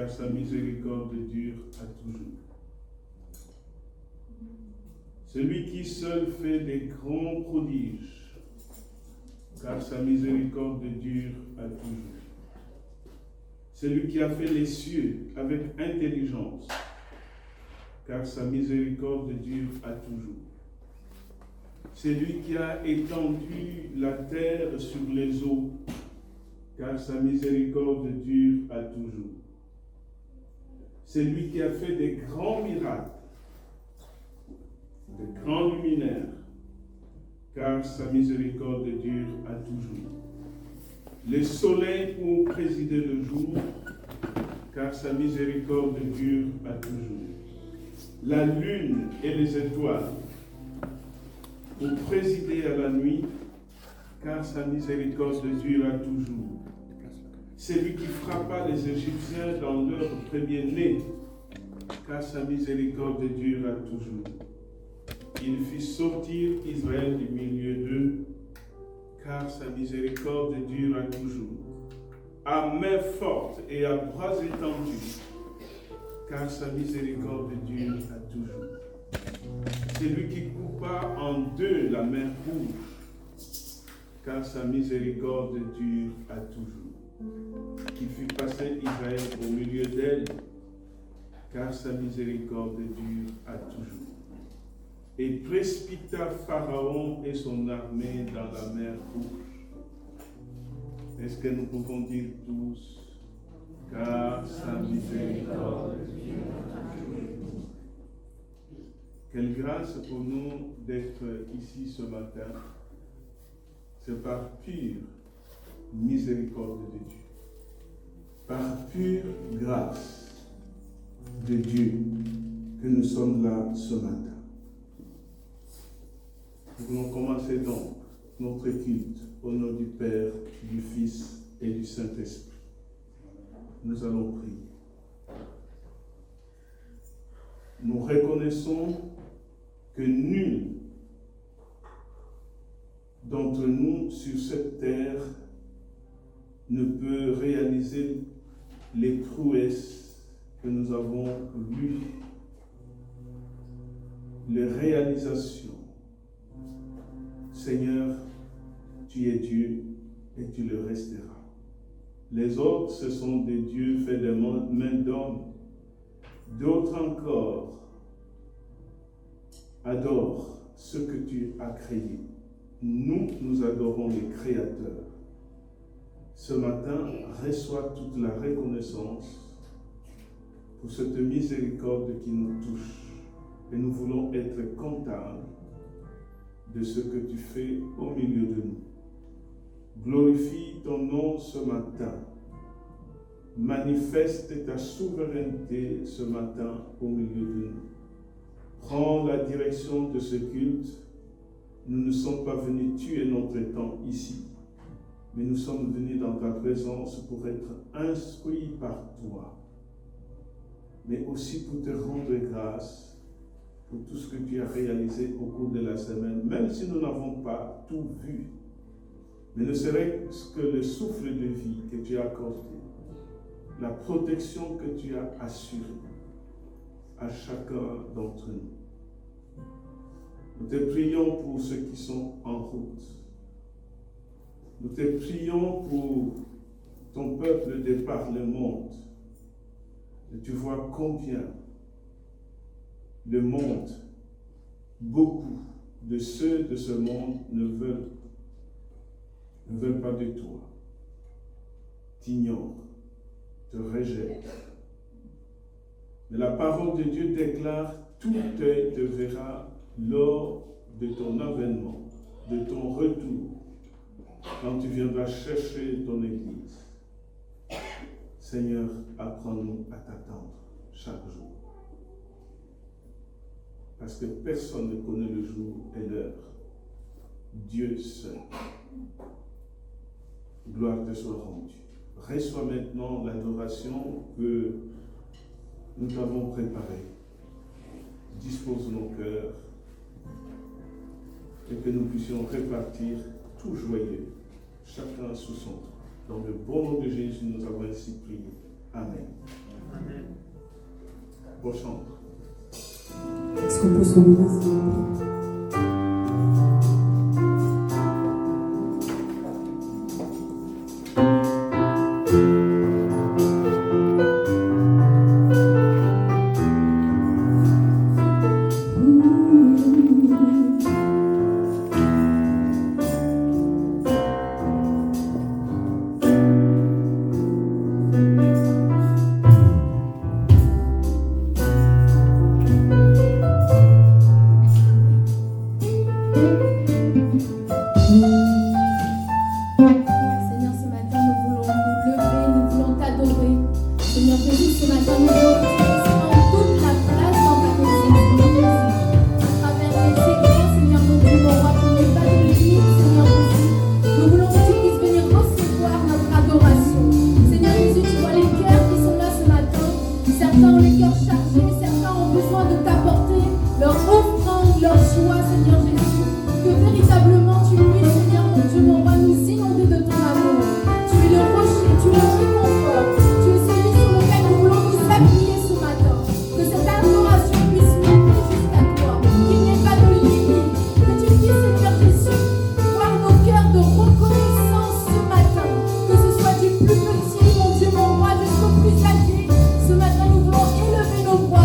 Sa miséricorde dure à toujours. Celui qui seul fait des grands prodiges, car sa miséricorde dure à toujours. Celui qui a fait les cieux avec intelligence, car sa miséricorde dure à toujours. Celui qui a étendu la terre sur les eaux, car sa miséricorde dure à toujours. C'est lui qui a fait des grands miracles, de grands luminaires, car sa miséricorde dure à toujours. Le soleil pour présider le jour, car sa miséricorde dure à toujours. La lune et les étoiles pour présider à la nuit, car sa miséricorde dure à toujours. C'est lui qui frappa les Égyptiens dans leur premier-né, car sa miséricorde dure à toujours. Il fit sortir Israël du milieu d'eux, car sa miséricorde dure à toujours. À main forte et à bras étendus, car sa miséricorde dure à toujours. C'est lui qui coupa en deux la mer rouge, car sa miséricorde dure à toujours. Qui fit passer Israël au milieu d'elle, car sa miséricorde dure à toujours. Et précipita Pharaon et son armée dans la mer rouge. Est-ce que nous pouvons dire tous, car sa miséricorde dure à toujours. Quelle grâce pour nous d'être ici ce matin. C'est par pure miséricorde de Dieu. Par pure grâce, de Dieu que nous sommes là ce matin. Nous voulons commencer donc notre culte au nom du Père, du Fils et du Saint-Esprit. Nous allons prier. Nous reconnaissons que nul d'entre nous sur cette terre ne peut réaliser les prouesses que nous avons vues, les réalisations. Seigneur, tu es Dieu et tu le resteras. Les autres, ce sont des dieux faits de mains d'hommes. D'autres encore adorent ce que tu as créé. Nous adorons les créateurs. Ce matin, reçois toute la reconnaissance pour cette miséricorde qui nous touche. Et nous voulons être comptables de ce que tu fais au milieu de nous. Glorifie ton nom ce matin. Manifeste ta souveraineté ce matin au milieu de nous. Prends la direction de ce culte. Nous ne sommes pas venus tuer notre temps ici, mais nous sommes venus dans ta présence pour être instruits par toi, mais aussi pour te rendre grâce pour tout ce que tu as réalisé au cours de la semaine, même si nous n'avons pas tout vu, mais ne serait-ce que le souffle de vie que tu as accordé, la protection que tu as assurée à chacun d'entre nous. Nous te prions pour ceux qui sont en route. Nous te prions pour ton peuple de par le monde. Et tu vois combien le monde, beaucoup de ceux de ce monde ne veulent pas de toi, t'ignorent, te rejettent. Mais la parole de Dieu déclare: tout œil te verra lors de ton avènement, de ton retour, quand tu viendras chercher ton Église. Seigneur, apprends-nous à t'attendre chaque jour. Parce que personne ne connaît le jour et l'heure. Dieu seul. Gloire te soit rendue. Reçois maintenant l'adoration que nous t'avons préparée. Dispose nos cœurs et que nous puissions repartir tout joyeux, chacun sous son toit. Dans le bon nom de Jésus, nous avons ainsi prié. Amen. Amen. Au chant. Est-ce qu'on peut se lever, s'il vous plaît? Plus petit, mon Dieu, mon roi, jusqu'au plus âgé. Ce matin, nous voulons élever nos voix.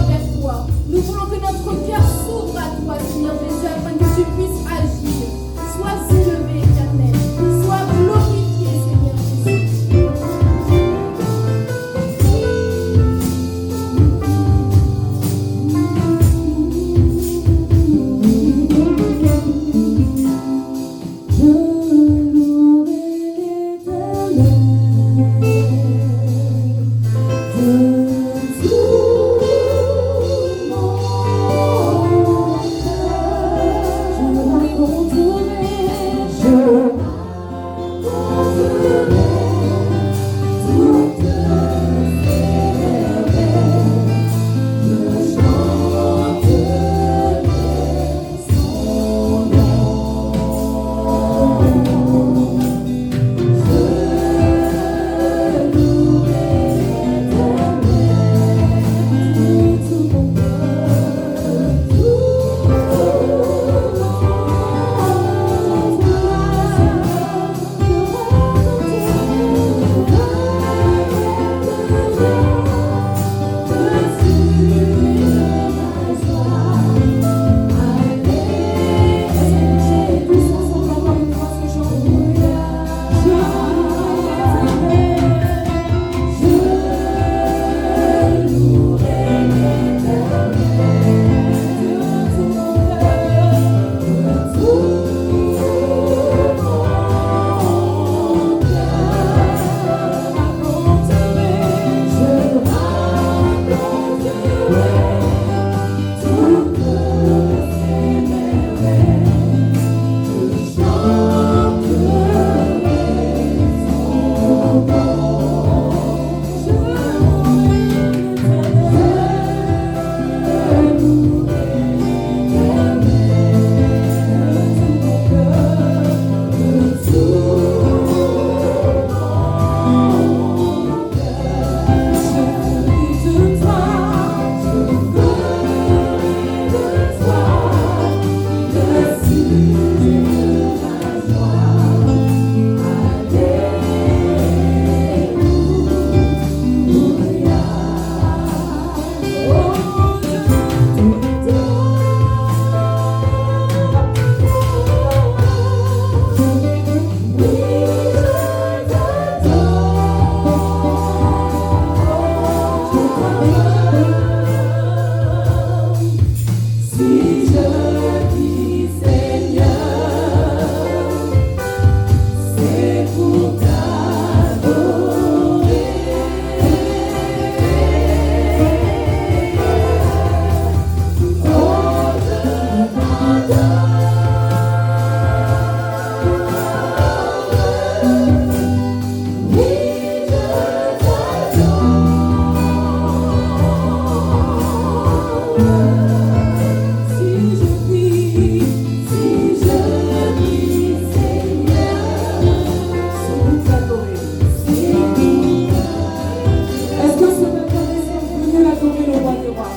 Dieu, adorer le roi des rois.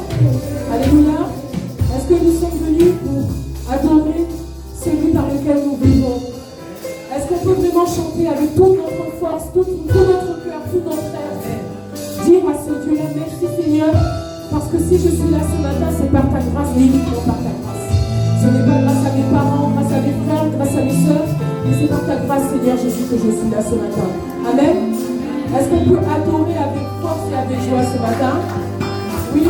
Alléluia. Est-ce que nous sommes venus pour adorer celui par lequel nous vivons? Est-ce qu'on peut vraiment chanter avec toute notre force, tout notre cœur, tout notre être? Dire à ce Dieu-là, merci Seigneur, parce que si je suis là ce matin, c'est par ta grâce, uniquement par ta grâce. Ce n'est pas grâce à mes parents, grâce à mes frères, grâce à mes soeurs, mais c'est par ta grâce, Seigneur Jésus, que je suis là ce matin. Amen. Est-ce qu'on peut adorer avec force et avec joie ce matin? Oui.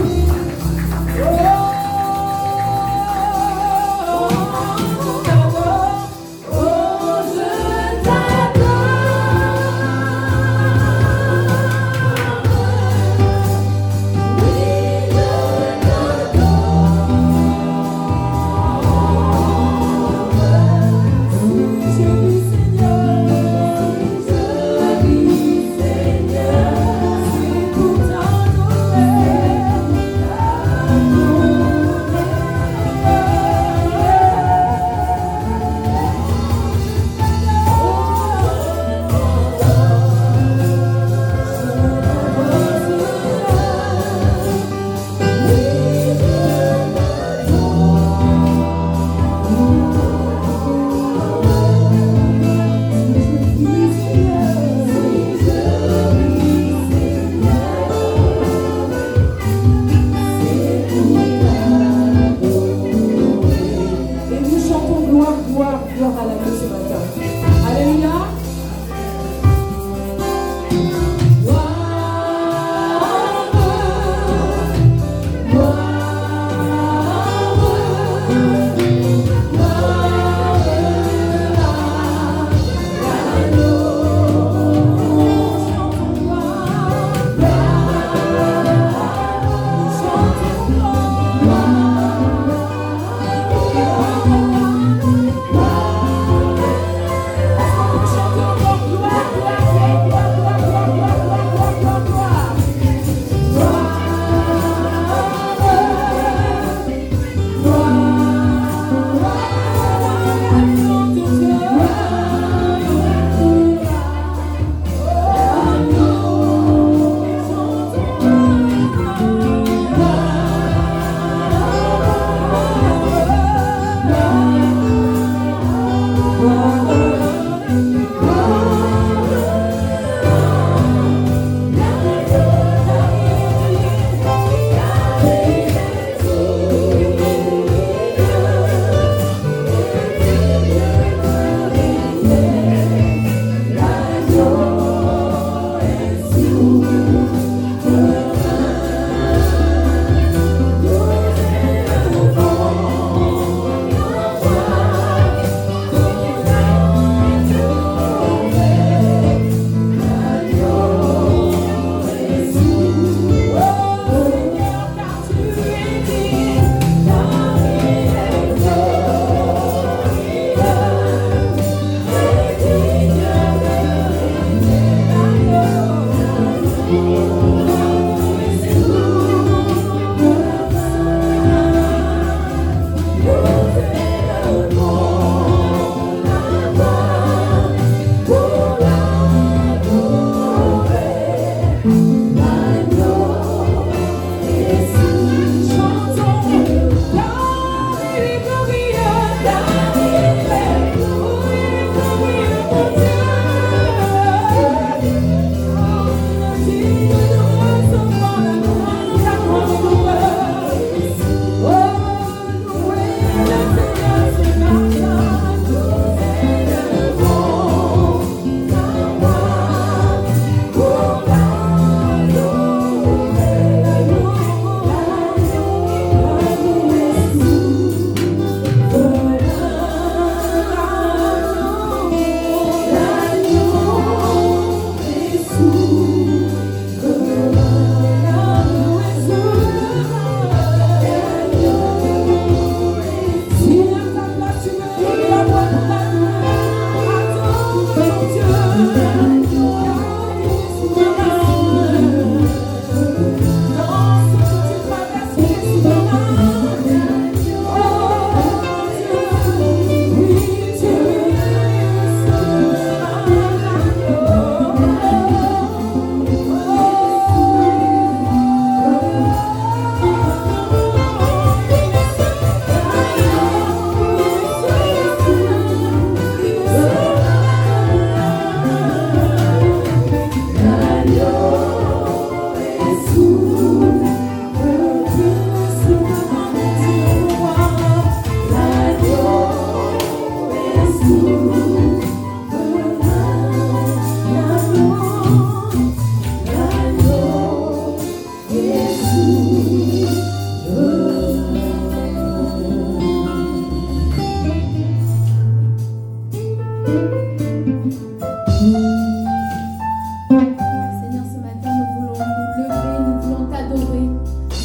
Oh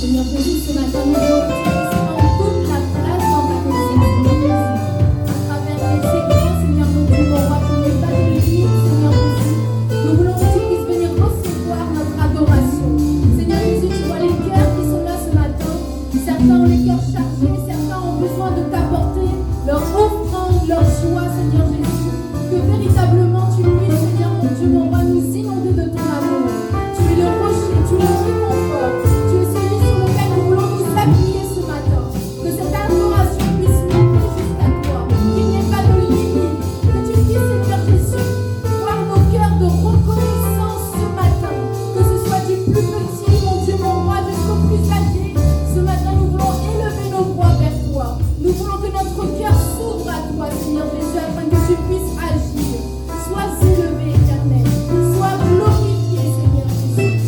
Seigneur Jésus, ce matin, nous voulons que tu puisses prendre toute la place dans ta connaissance. À travers les écrans, Seigneur mon Dieu, mon roi, qu'il n'y ait pas de limite, Seigneur Jésus. Nous voulons que tu puisses venir recevoir notre adoration. Seigneur Jésus, tu vois les cœurs qui sont là ce matin. Certains ont les cœurs chargés, certains ont besoin de t'apporter leur offrande, leur joie, Seigneur Jésus. Que véritablement tu puisses, Seigneur mon Dieu, mon roi, nous inonder de ton amour. Tu es le rocher, tu es le réconfort, tu es celui sur lequel nous voulons nous appuyer ce matin. Que cette adoration puisse monter jusqu'à toi, qu'il n'y ait pas de limite. Que tu puisses, Seigneur Jésus, voir nos cœurs de reconnaissance ce matin. Que ce soit du plus petit, mon Dieu, mon roi, jusqu'au plus âgé. Ce matin, nous voulons élever nos voix vers toi. Nous voulons que notre cœur s'ouvre à toi, Seigneur Jésus, afin que tu puisses agir. Sois élevé, éternel. Sois glorifié, Seigneur Jésus.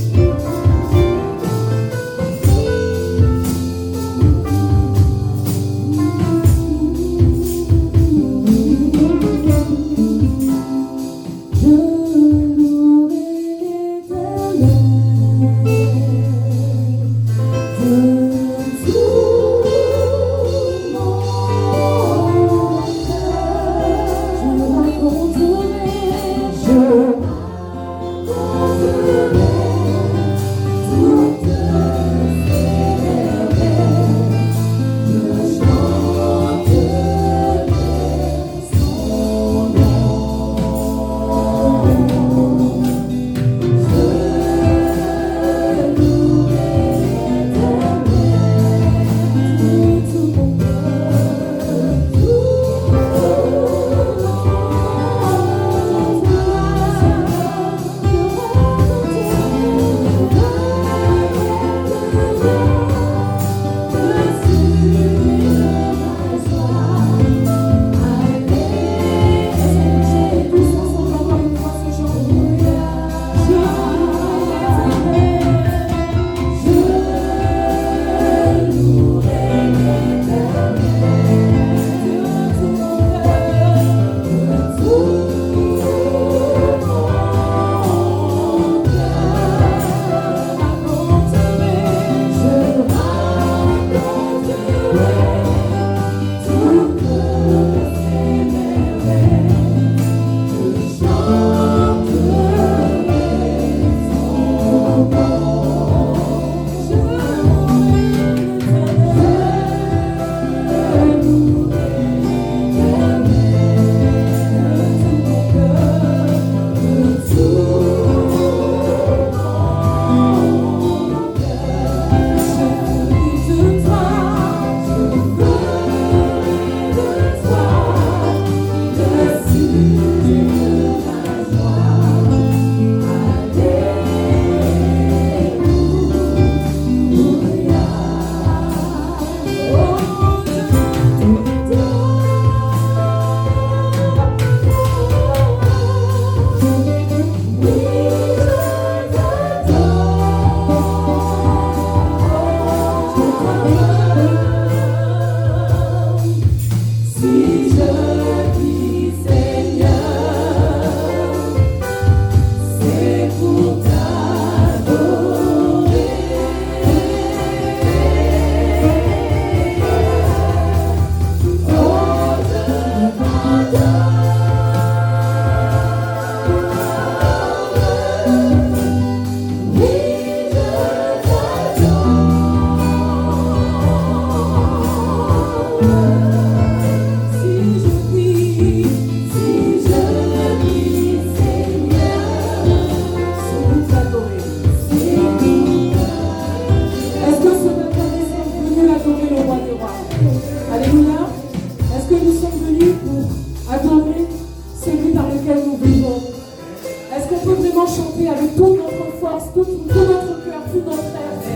Je louerai chanter avec toute notre force, tout notre cœur, tout notre être.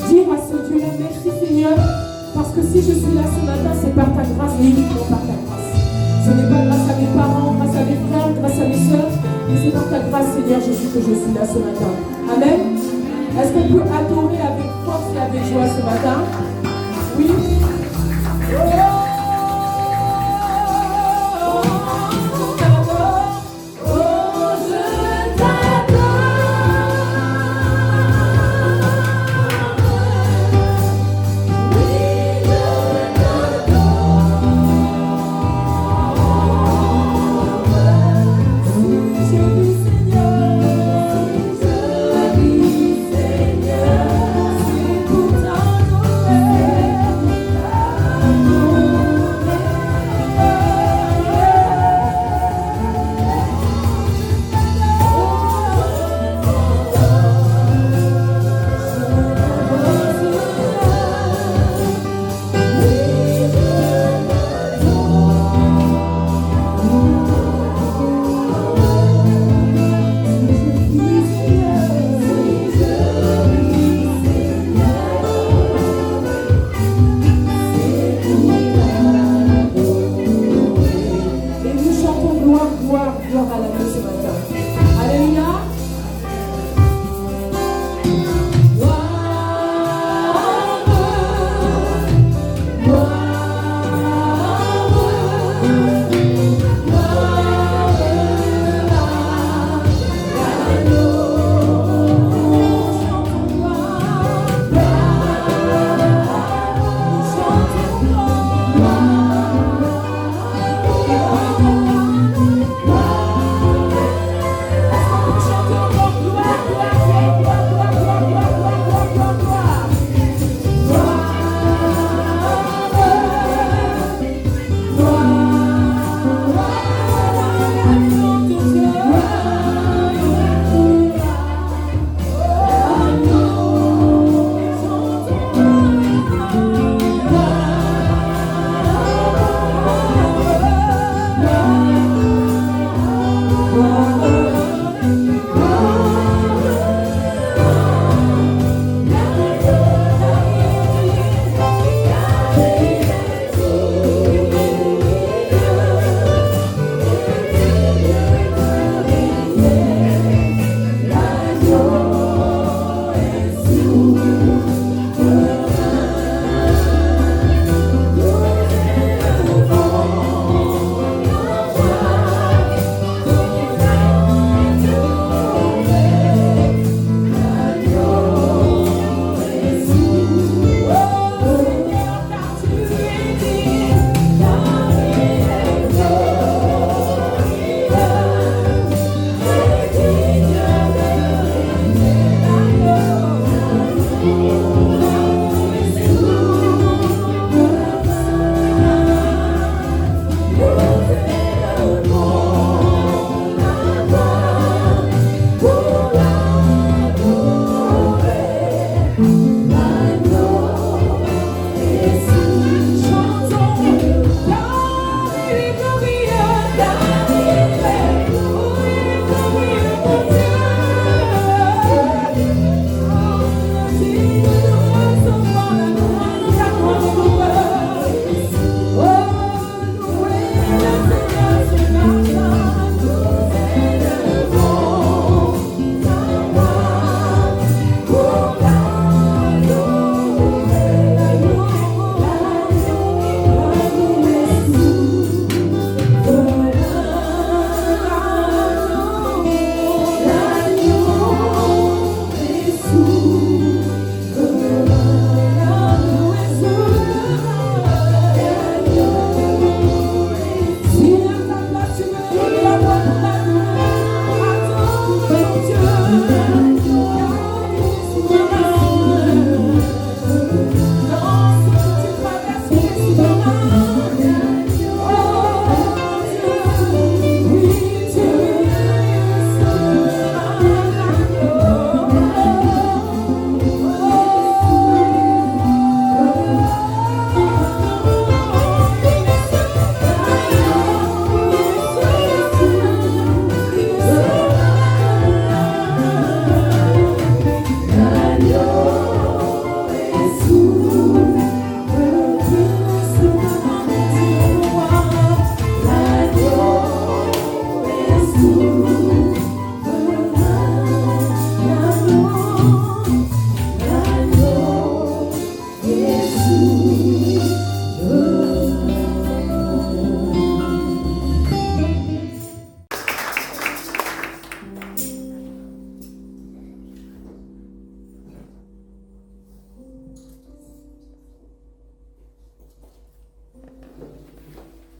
Dire à ce Dieu-là, merci Seigneur, parce que si je suis là ce matin, c'est par ta grâce et uniquement par ta grâce. Ce n'est pas grâce à mes parents, grâce à mes frères, grâce à mes soeurs, mais c'est par ta grâce Seigneur Jésus que je suis là ce matin. Amen. Est-ce qu'on peut adorer avec force et avec joie ce matin? Oui. Je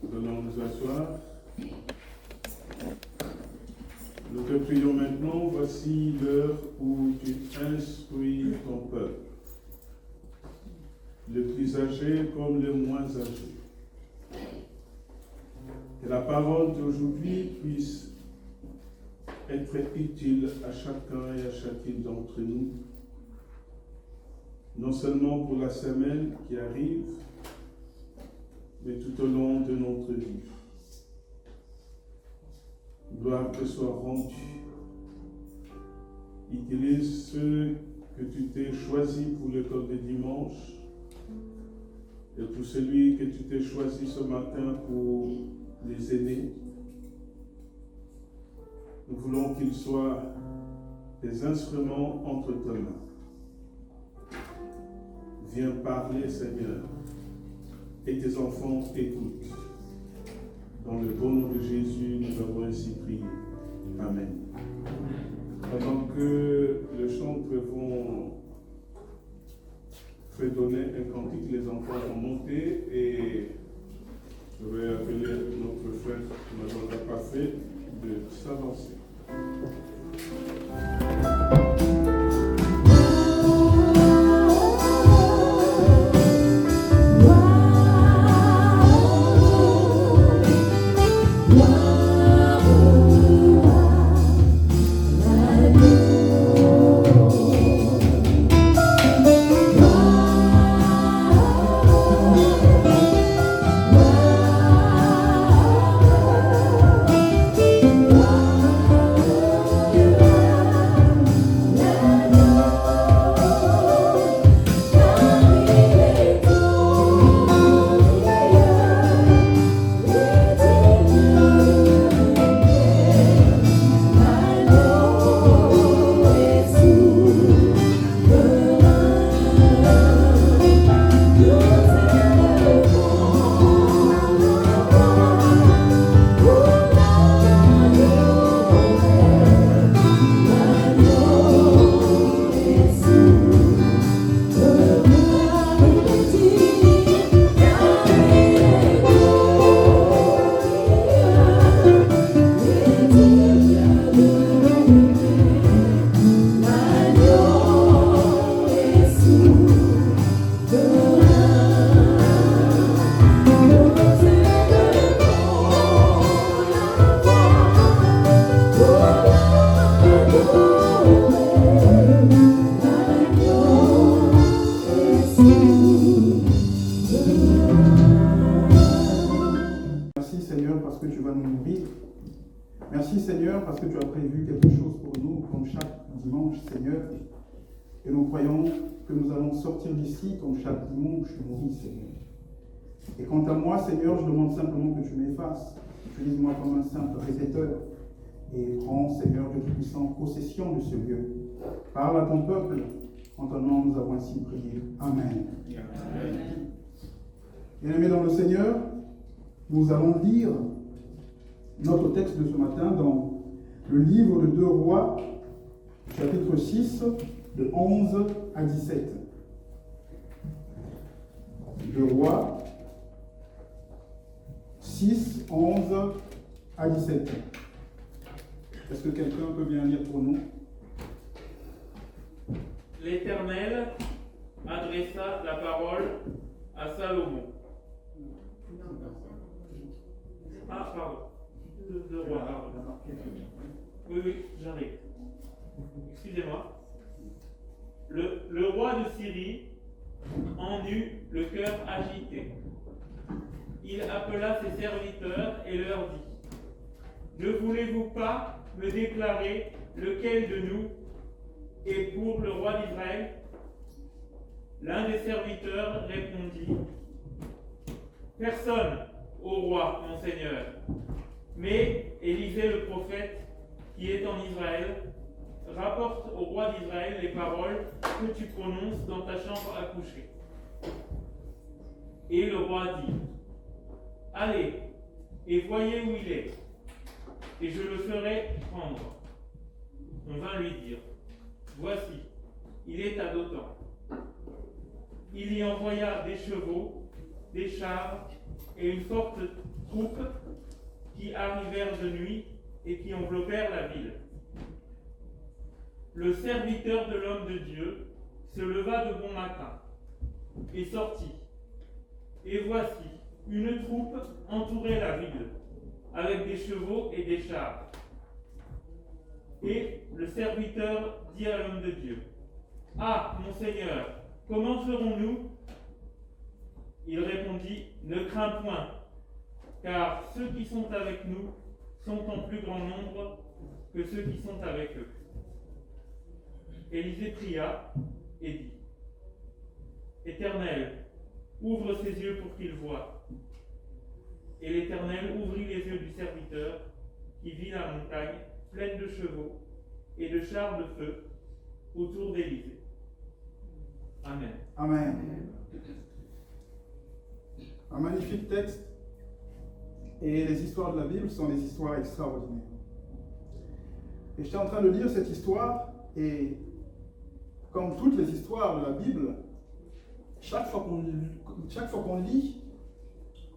Nous allons nous asseoir. Nous te prions maintenant, voici l'heure où tu instruis ton peuple, le plus âgé comme le moins âgé. Que la parole d'aujourd'hui puisse être utile à chacun et à chacune d'entre nous, non seulement pour la semaine qui arrive, mais tout au long de notre vie. Gloire te soit rendue. Utilise ceux que tu t'es choisi pour l'école de dimanche et pour celui que tu t'es choisi ce matin pour les aînés. Nous voulons qu'ils soient des instruments entre tes mains. Viens parler, Seigneur, et tes enfants écoutent. Dans le bon nom de Jésus, nous avons ainsi prié. Amen. Pendant que les chantres vont fredonner un cantique, les enfants vont monter et je vais appeler notre frère qui ne l'a pas fait de s'avancer. Wow. Merci Seigneur parce que tu vas nous nourrir. Merci Seigneur parce que tu as prévu quelque chose pour nous comme chaque dimanche Seigneur. Et nous croyons que nous allons sortir d'ici comme chaque dimanche nourris Seigneur. Et quant à moi Seigneur, je demande simplement que tu m'effaces. Utilise-moi comme un simple répéteur. Et prends Seigneur Dieu Tout-Puissant possession de ce lieu. Parle à ton peuple. En ton nom nous avons ainsi prié. Amen. Bien-aimés dans le Seigneur, nous allons lire notre texte de ce matin dans le livre de 2 Rois, chapitre 6, de 11 à 17. 2 Rois 6, 11 à 17. Est-ce que quelqu'un peut bien lire pour nous? L'Éternel adressa la parole à Salomon. Ah, pardon. De roi. Oui, j'arrive. Excusez-moi. Le roi de Syrie en eut le cœur agité. Il appela ses serviteurs et leur dit: Ne voulez-vous pas me déclarer lequel de nous est pour le roi d'Israël? L'un des serviteurs répondit: Personne, ô roi, mon Seigneur, mais Élisée le prophète, qui est en Israël, rapporte au roi d'Israël les paroles que tu prononces dans ta chambre à coucher. Et le roi dit: Allez, et voyez où il est, et je le ferai prendre. On vint lui dire: Voici, il est à Dothan. Il y envoya des chevaux, des chars et une forte troupe qui arrivèrent de nuit et qui enveloppèrent la ville. Le serviteur de l'homme de Dieu se leva de bon matin et sortit. Et voici, une troupe entourait la ville, avec des chevaux et des chars. Et le serviteur dit à l'homme de Dieu: Ah, mon Seigneur, comment ferons-nous? Il répondit: Ne crains point, car ceux qui sont avec nous sont en plus grand nombre que ceux qui sont avec eux. Élisée pria et dit: Éternel, ouvre ses yeux pour qu'il voie. Et l'Éternel ouvrit les yeux du serviteur, qui vit la montagne pleine de chevaux et de chars de feu autour d'Élisée. Amen. Amen. Un magnifique texte. Et les histoires de la Bible sont des histoires extraordinaires. Et j'étais en train de lire cette histoire, et comme toutes les histoires de la Bible, chaque fois qu'on lit,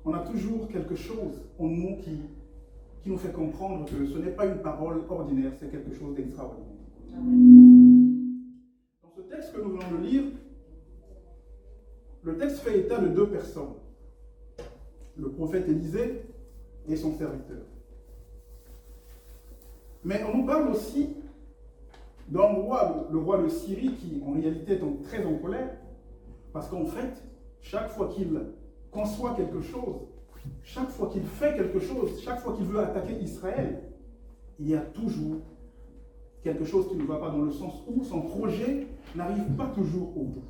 on a toujours quelque chose en nous qui nous fait comprendre que ce n'est pas une parole ordinaire, c'est quelque chose d'extraordinaire. Dans ce texte que nous venons de lire, le texte fait état de 2 personnes, le prophète Élisée et son serviteur. Mais on nous parle aussi d'un roi, le roi de Syrie, qui en réalité est très en colère, parce qu'en fait, chaque fois qu'il conçoit quelque chose, chaque fois qu'il fait quelque chose, chaque fois qu'il veut attaquer Israël, il y a toujours quelque chose qui ne va pas, dans le sens où son projet n'arrive pas toujours au bout.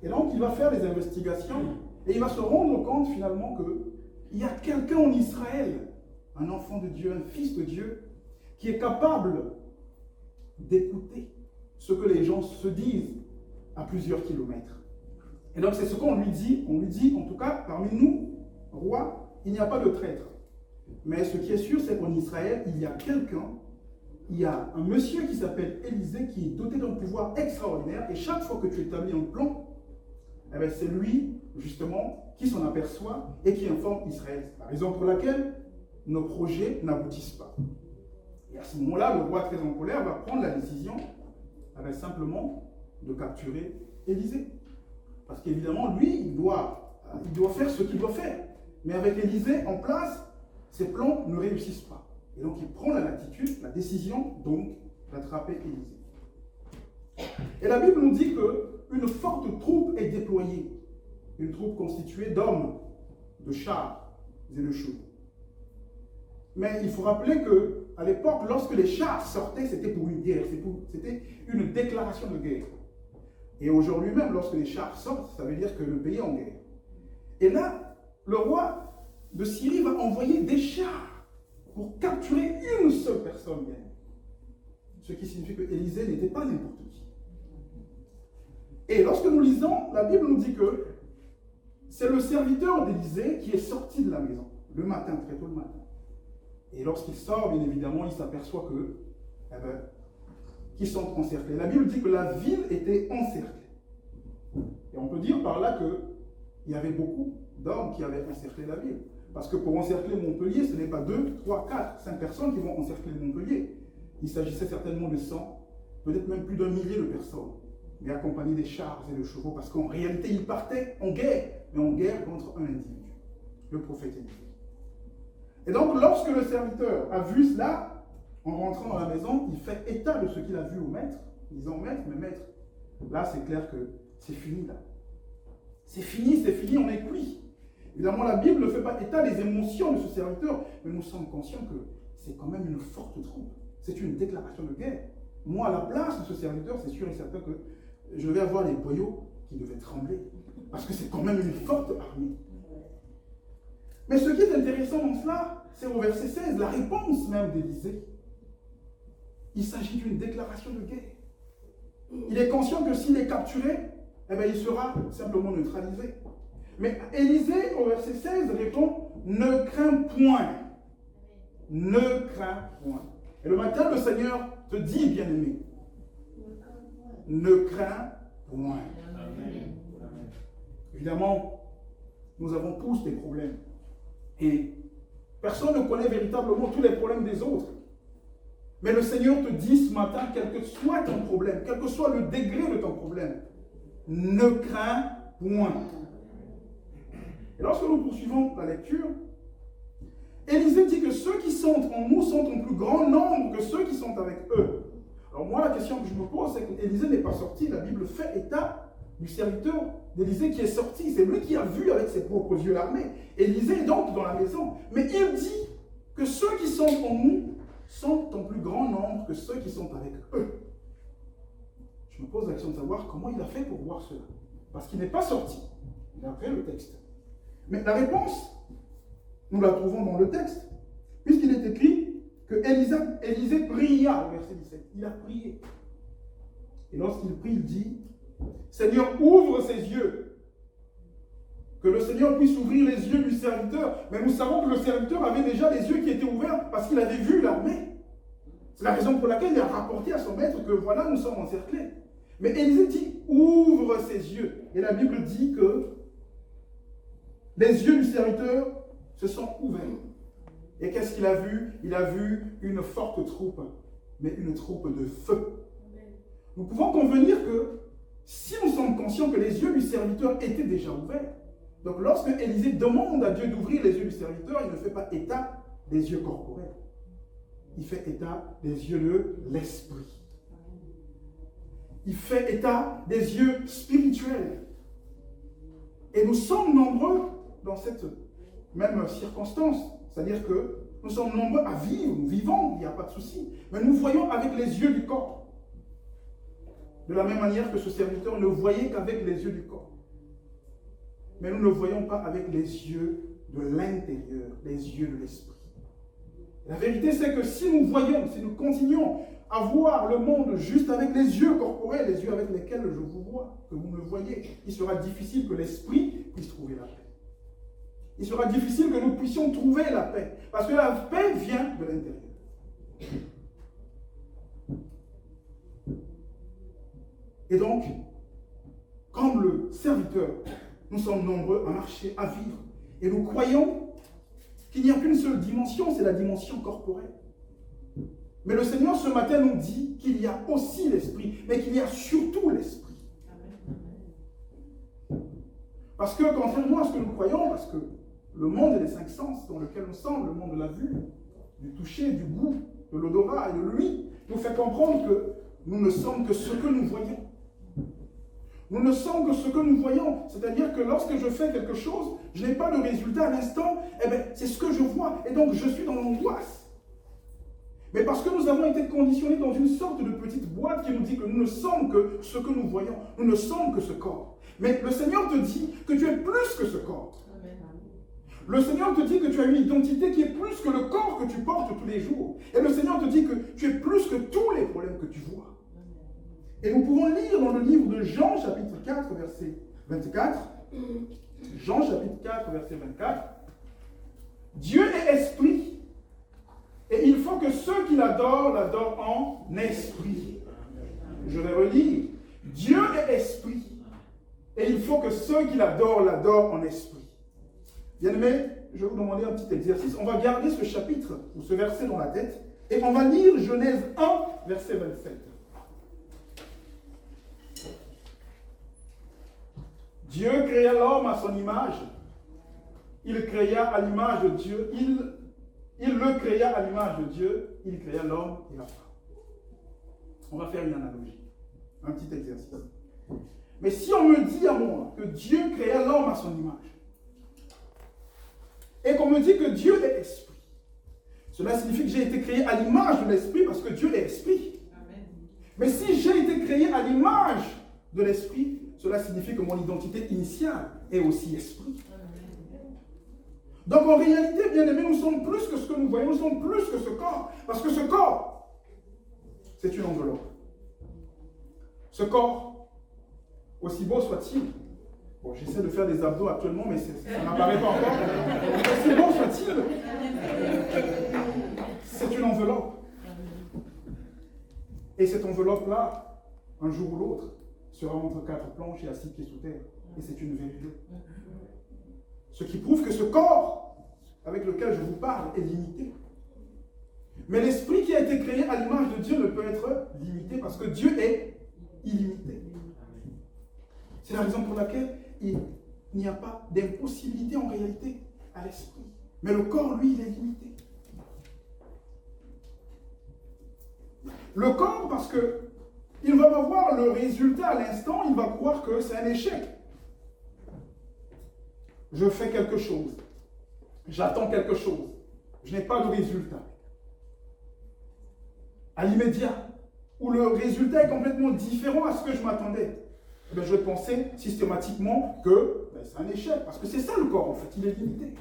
Et donc il va faire des investigations et il va se rendre compte finalement qu'il y a quelqu'un en Israël, un enfant de Dieu, un fils de Dieu, qui est capable d'écouter ce que les gens se disent à plusieurs kilomètres. Et donc c'est ce qu'on lui dit. On lui dit, en tout cas, parmi nous, roi, il n'y a pas de traître. Mais ce qui est sûr, c'est qu'en Israël, il y a quelqu'un, il y a un monsieur qui s'appelle Élisée, qui est doté d'un pouvoir extraordinaire, et chaque fois que tu établis un plan, eh bien, c'est lui, justement, qui s'en aperçoit et qui informe Israël. C'est la raison pour laquelle nos projets n'aboutissent pas. Et à ce moment-là, le roi très en colère va prendre la décision simplement de capturer Élisée. Parce qu'évidemment, lui, il doit faire ce qu'il doit faire. Mais avec Élisée en place, ses plans ne réussissent pas. Et donc, il prend la décision, donc, d'attraper Élisée. Et la Bible nous dit qu'une forte troupe est déployer une troupe constituée d'hommes, de chars et de chevaux. Mais il faut rappeler qu'à l'époque, lorsque les chars sortaient, c'était pour une guerre, c'était une déclaration de guerre. Et aujourd'hui même, lorsque les chars sortent, ça veut dire que le pays est en guerre. Et là, le roi de Syrie va envoyer des chars pour capturer une seule personne. Ce qui signifie que Élisée n'était pas n'importe qui. Et lorsque nous lisons, la Bible nous dit que c'est le serviteur d'Élisée qui est sorti de la maison, le matin, très tôt le matin. Et lorsqu'il sort, bien évidemment, il s'aperçoit qu'ils sont encerclés. La Bible dit que la ville était encerclée. Et on peut dire par là qu'il y avait beaucoup d'hommes qui avaient encerclé la ville. Parce que pour encercler Montpellier, ce n'est pas 2, 3, 4, 5 personnes qui vont encercler Montpellier. Il s'agissait certainement de 100, peut-être même plus d'1 millier de personnes, mais accompagnés des chars et de chevaux, parce qu'en réalité, ils partaient en guerre, mais en guerre contre un individu, le prophète Élisée. Et donc, lorsque le serviteur a vu cela, en rentrant dans la maison, il fait état de ce qu'il a vu au maître, disant, maître, mais maître, là, c'est clair que c'est fini, là. C'est fini, on est cuit. Évidemment, la Bible ne fait pas état des émotions de ce serviteur, mais nous sommes conscients que c'est quand même une forte troupe. C'est une déclaration de guerre. Moi, à la place de ce serviteur, c'est sûr et certain que je vais avoir les boyaux qui devaient trembler, parce que c'est quand même une forte armée. Mais ce qui est intéressant dans cela, c'est au verset 16, la réponse même d'Élisée. Il s'agit d'une déclaration de guerre. Il est conscient que s'il est capturé, il sera simplement neutralisé. Mais Élisée, au verset 16, répond, ne crains point. Ne crains point. Et le matin, le Seigneur te dit, bien-aimé, ne crains point. Amen. Évidemment, nous avons tous des problèmes. Et personne ne connaît véritablement tous les problèmes des autres. Mais le Seigneur te dit ce matin, quel que soit ton problème, quel que soit le degré de ton problème, ne crains point. Et lorsque nous poursuivons la lecture, Élisée dit que ceux qui sont en nous sont en plus grand nombre que ceux qui sont avec eux. Alors moi, la question que je me pose, c'est qu'Élisée n'est pas sorti. La Bible fait état du serviteur d'Élisée qui est sorti. C'est lui qui a vu avec ses propres yeux l'armée. Élisée est donc dans la maison. Mais il dit que ceux qui sont en nous sont en plus grand nombre que ceux qui sont avec eux. Je me pose la question de savoir comment il a fait pour voir cela. Parce qu'il n'est pas sorti, d'après le texte. Mais la réponse, nous la trouvons dans le texte, puisqu'il est écrit que Élisée pria, au verset 17. Il a prié. Et lorsqu'il prie, il dit, Seigneur, ouvre ses yeux. Que le Seigneur puisse ouvrir les yeux du serviteur. Mais nous savons que le serviteur avait déjà les yeux qui étaient ouverts parce qu'il avait vu l'armée. C'est la raison pour laquelle il a rapporté à son maître que voilà, nous sommes encerclés. Mais Élisée dit, ouvre ses yeux. Et la Bible dit que les yeux du serviteur se sont ouverts. Et qu'est-ce qu'il a vu? Il a vu une forte troupe, mais une troupe de feu. Nous pouvons convenir que si nous sommes conscients que les yeux du serviteur étaient déjà ouverts, donc lorsque Élisée demande à Dieu d'ouvrir les yeux du serviteur, il ne fait pas état des yeux corporels. Il fait état des yeux de l'esprit. Il fait état des yeux spirituels. Et nous sommes nombreux dans cette même circonstance. C'est-à-dire que nous sommes nombreux à vivre, nous vivons, il n'y a pas de souci. Mais nous voyons avec les yeux du corps. De la même manière que ce serviteur ne voyait qu'avec les yeux du corps. Mais nous ne voyons pas avec les yeux de l'intérieur, les yeux de l'esprit. La vérité, c'est que si nous voyons, si nous continuons à voir le monde juste avec les yeux corporels, les yeux avec lesquels je vous vois, que vous me voyez, il sera difficile que l'esprit puisse trouver la paix. Il sera difficile que nous puissions trouver la paix. Parce que la paix vient de l'intérieur. Et donc, comme le serviteur, nous sommes nombreux à marcher, à vivre. Et nous croyons qu'il n'y a qu'une seule dimension, c'est la dimension corporelle. Mais le Seigneur, ce matin, nous dit qu'il y a aussi l'esprit, mais qu'il y a surtout l'esprit. Parce que, contrairement à ce que nous croyons, parce que le monde des 5 sens dans lequel nous sommes, le monde de la vue, du toucher, du goût, de l'odorat et de l'ouïe, nous fait comprendre que nous ne sommes que ce que nous voyons. Nous ne sommes que ce que nous voyons. C'est-à-dire que lorsque je fais quelque chose, je n'ai pas de résultat à l'instant, c'est ce que je vois. Et donc, je suis dans l'angoisse. Mais parce que nous avons été conditionnés dans une sorte de petite boîte qui nous dit que nous ne sommes que ce que nous voyons. Nous ne sommes que ce corps. Mais le Seigneur te dit que tu es plus que ce corps. Le Seigneur te dit que tu as une identité qui est plus que le corps que tu portes tous les jours. Et le Seigneur te dit que tu es plus que tous les problèmes que tu vois. Et nous pouvons lire dans le livre de Jean, chapitre 4, verset 24. Jean, chapitre 4, verset 24. Dieu est esprit. Et il faut que ceux qui l'adorent, l'adorent en esprit. Je vais relire. Dieu est esprit. Et il faut que ceux qui l'adorent, l'adorent en esprit. Bien-aimés, je vais vous demander un petit exercice. On va garder ce chapitre ou ce verset dans la tête. Et on va lire Genèse 1, verset 27. Dieu créa l'homme à son image. Il créa à l'image de Dieu. Il le créa à l'image de Dieu. Il créa l'homme et la femme. On va faire une analogie. Un petit exercice. Mais si on me dit à moi que Dieu créa l'homme à son image, et qu'on me dit que Dieu est esprit, cela signifie que j'ai été créé à l'image de l'esprit parce que Dieu est esprit. Amen. Mais si j'ai été créé à l'image de l'esprit, cela signifie que mon identité initiale est aussi esprit. Amen. Donc en réalité, bien aimés, nous sommes plus que ce que nous voyons, nous sommes plus que ce corps. Parce que ce corps, c'est une enveloppe. Ce corps, aussi beau soit-il, bon, j'essaie de faire des abdos actuellement, mais ça n'apparaît pas encore. Aussi beau soit-il, c'est une enveloppe. Et cette enveloppe-là, un jour ou l'autre, sera entre 4 planches et à 6 pieds sous terre. Et c'est une vérité. Ce qui prouve que ce corps avec lequel je vous parle est limité. Mais l'esprit qui a été créé à l'image de Dieu ne peut être limité parce que Dieu est illimité. C'est la raison pour laquelle il n'y a pas d'impossibilité en réalité à l'esprit. Mais le corps, lui, il est limité. Le corps, parce que il va pas voir le résultat à l'instant, il va croire que c'est un échec. Je fais quelque chose. J'attends quelque chose. Je n'ai pas de résultat. À l'immédiat, où le résultat est complètement différent à ce que je m'attendais, je vais penser systématiquement que c'est un échec. Parce que c'est ça le corps, en fait, il est limité.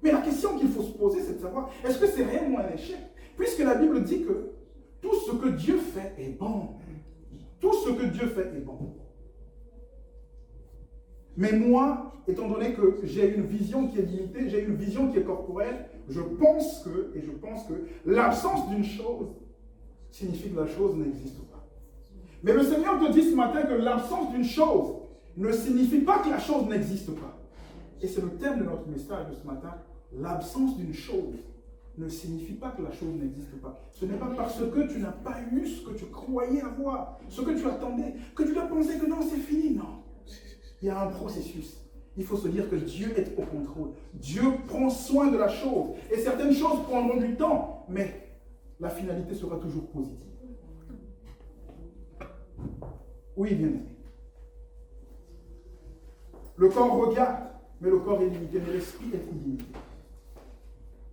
Mais la question qu'il faut se poser, c'est de savoir, est-ce que c'est réellement un échec? Puisque la Bible dit que tout ce que Dieu fait est bon. Tout ce que Dieu fait est bon. Mais moi, étant donné que j'ai une vision qui est limitée, j'ai une vision qui est corporelle, je pense que l'absence d'une chose signifie que la chose n'existe pas. Mais le Seigneur te dit ce matin que l'absence d'une chose ne signifie pas que la chose n'existe pas. Et c'est le thème de notre message de ce matin. L'absence d'une chose ne signifie pas que la chose n'existe pas. Ce n'est pas parce que tu n'as pas eu ce que tu croyais avoir, ce que tu attendais, que tu dois penser que non, c'est fini. Non. Il y a un processus. Il faut se dire que Dieu est au contrôle. Dieu prend soin de la chose. Et certaines choses prendront du temps, mais la finalité sera toujours positive. Oui, bien aimé. Le corps regarde, mais le corps est limité, mais l'esprit est illimité.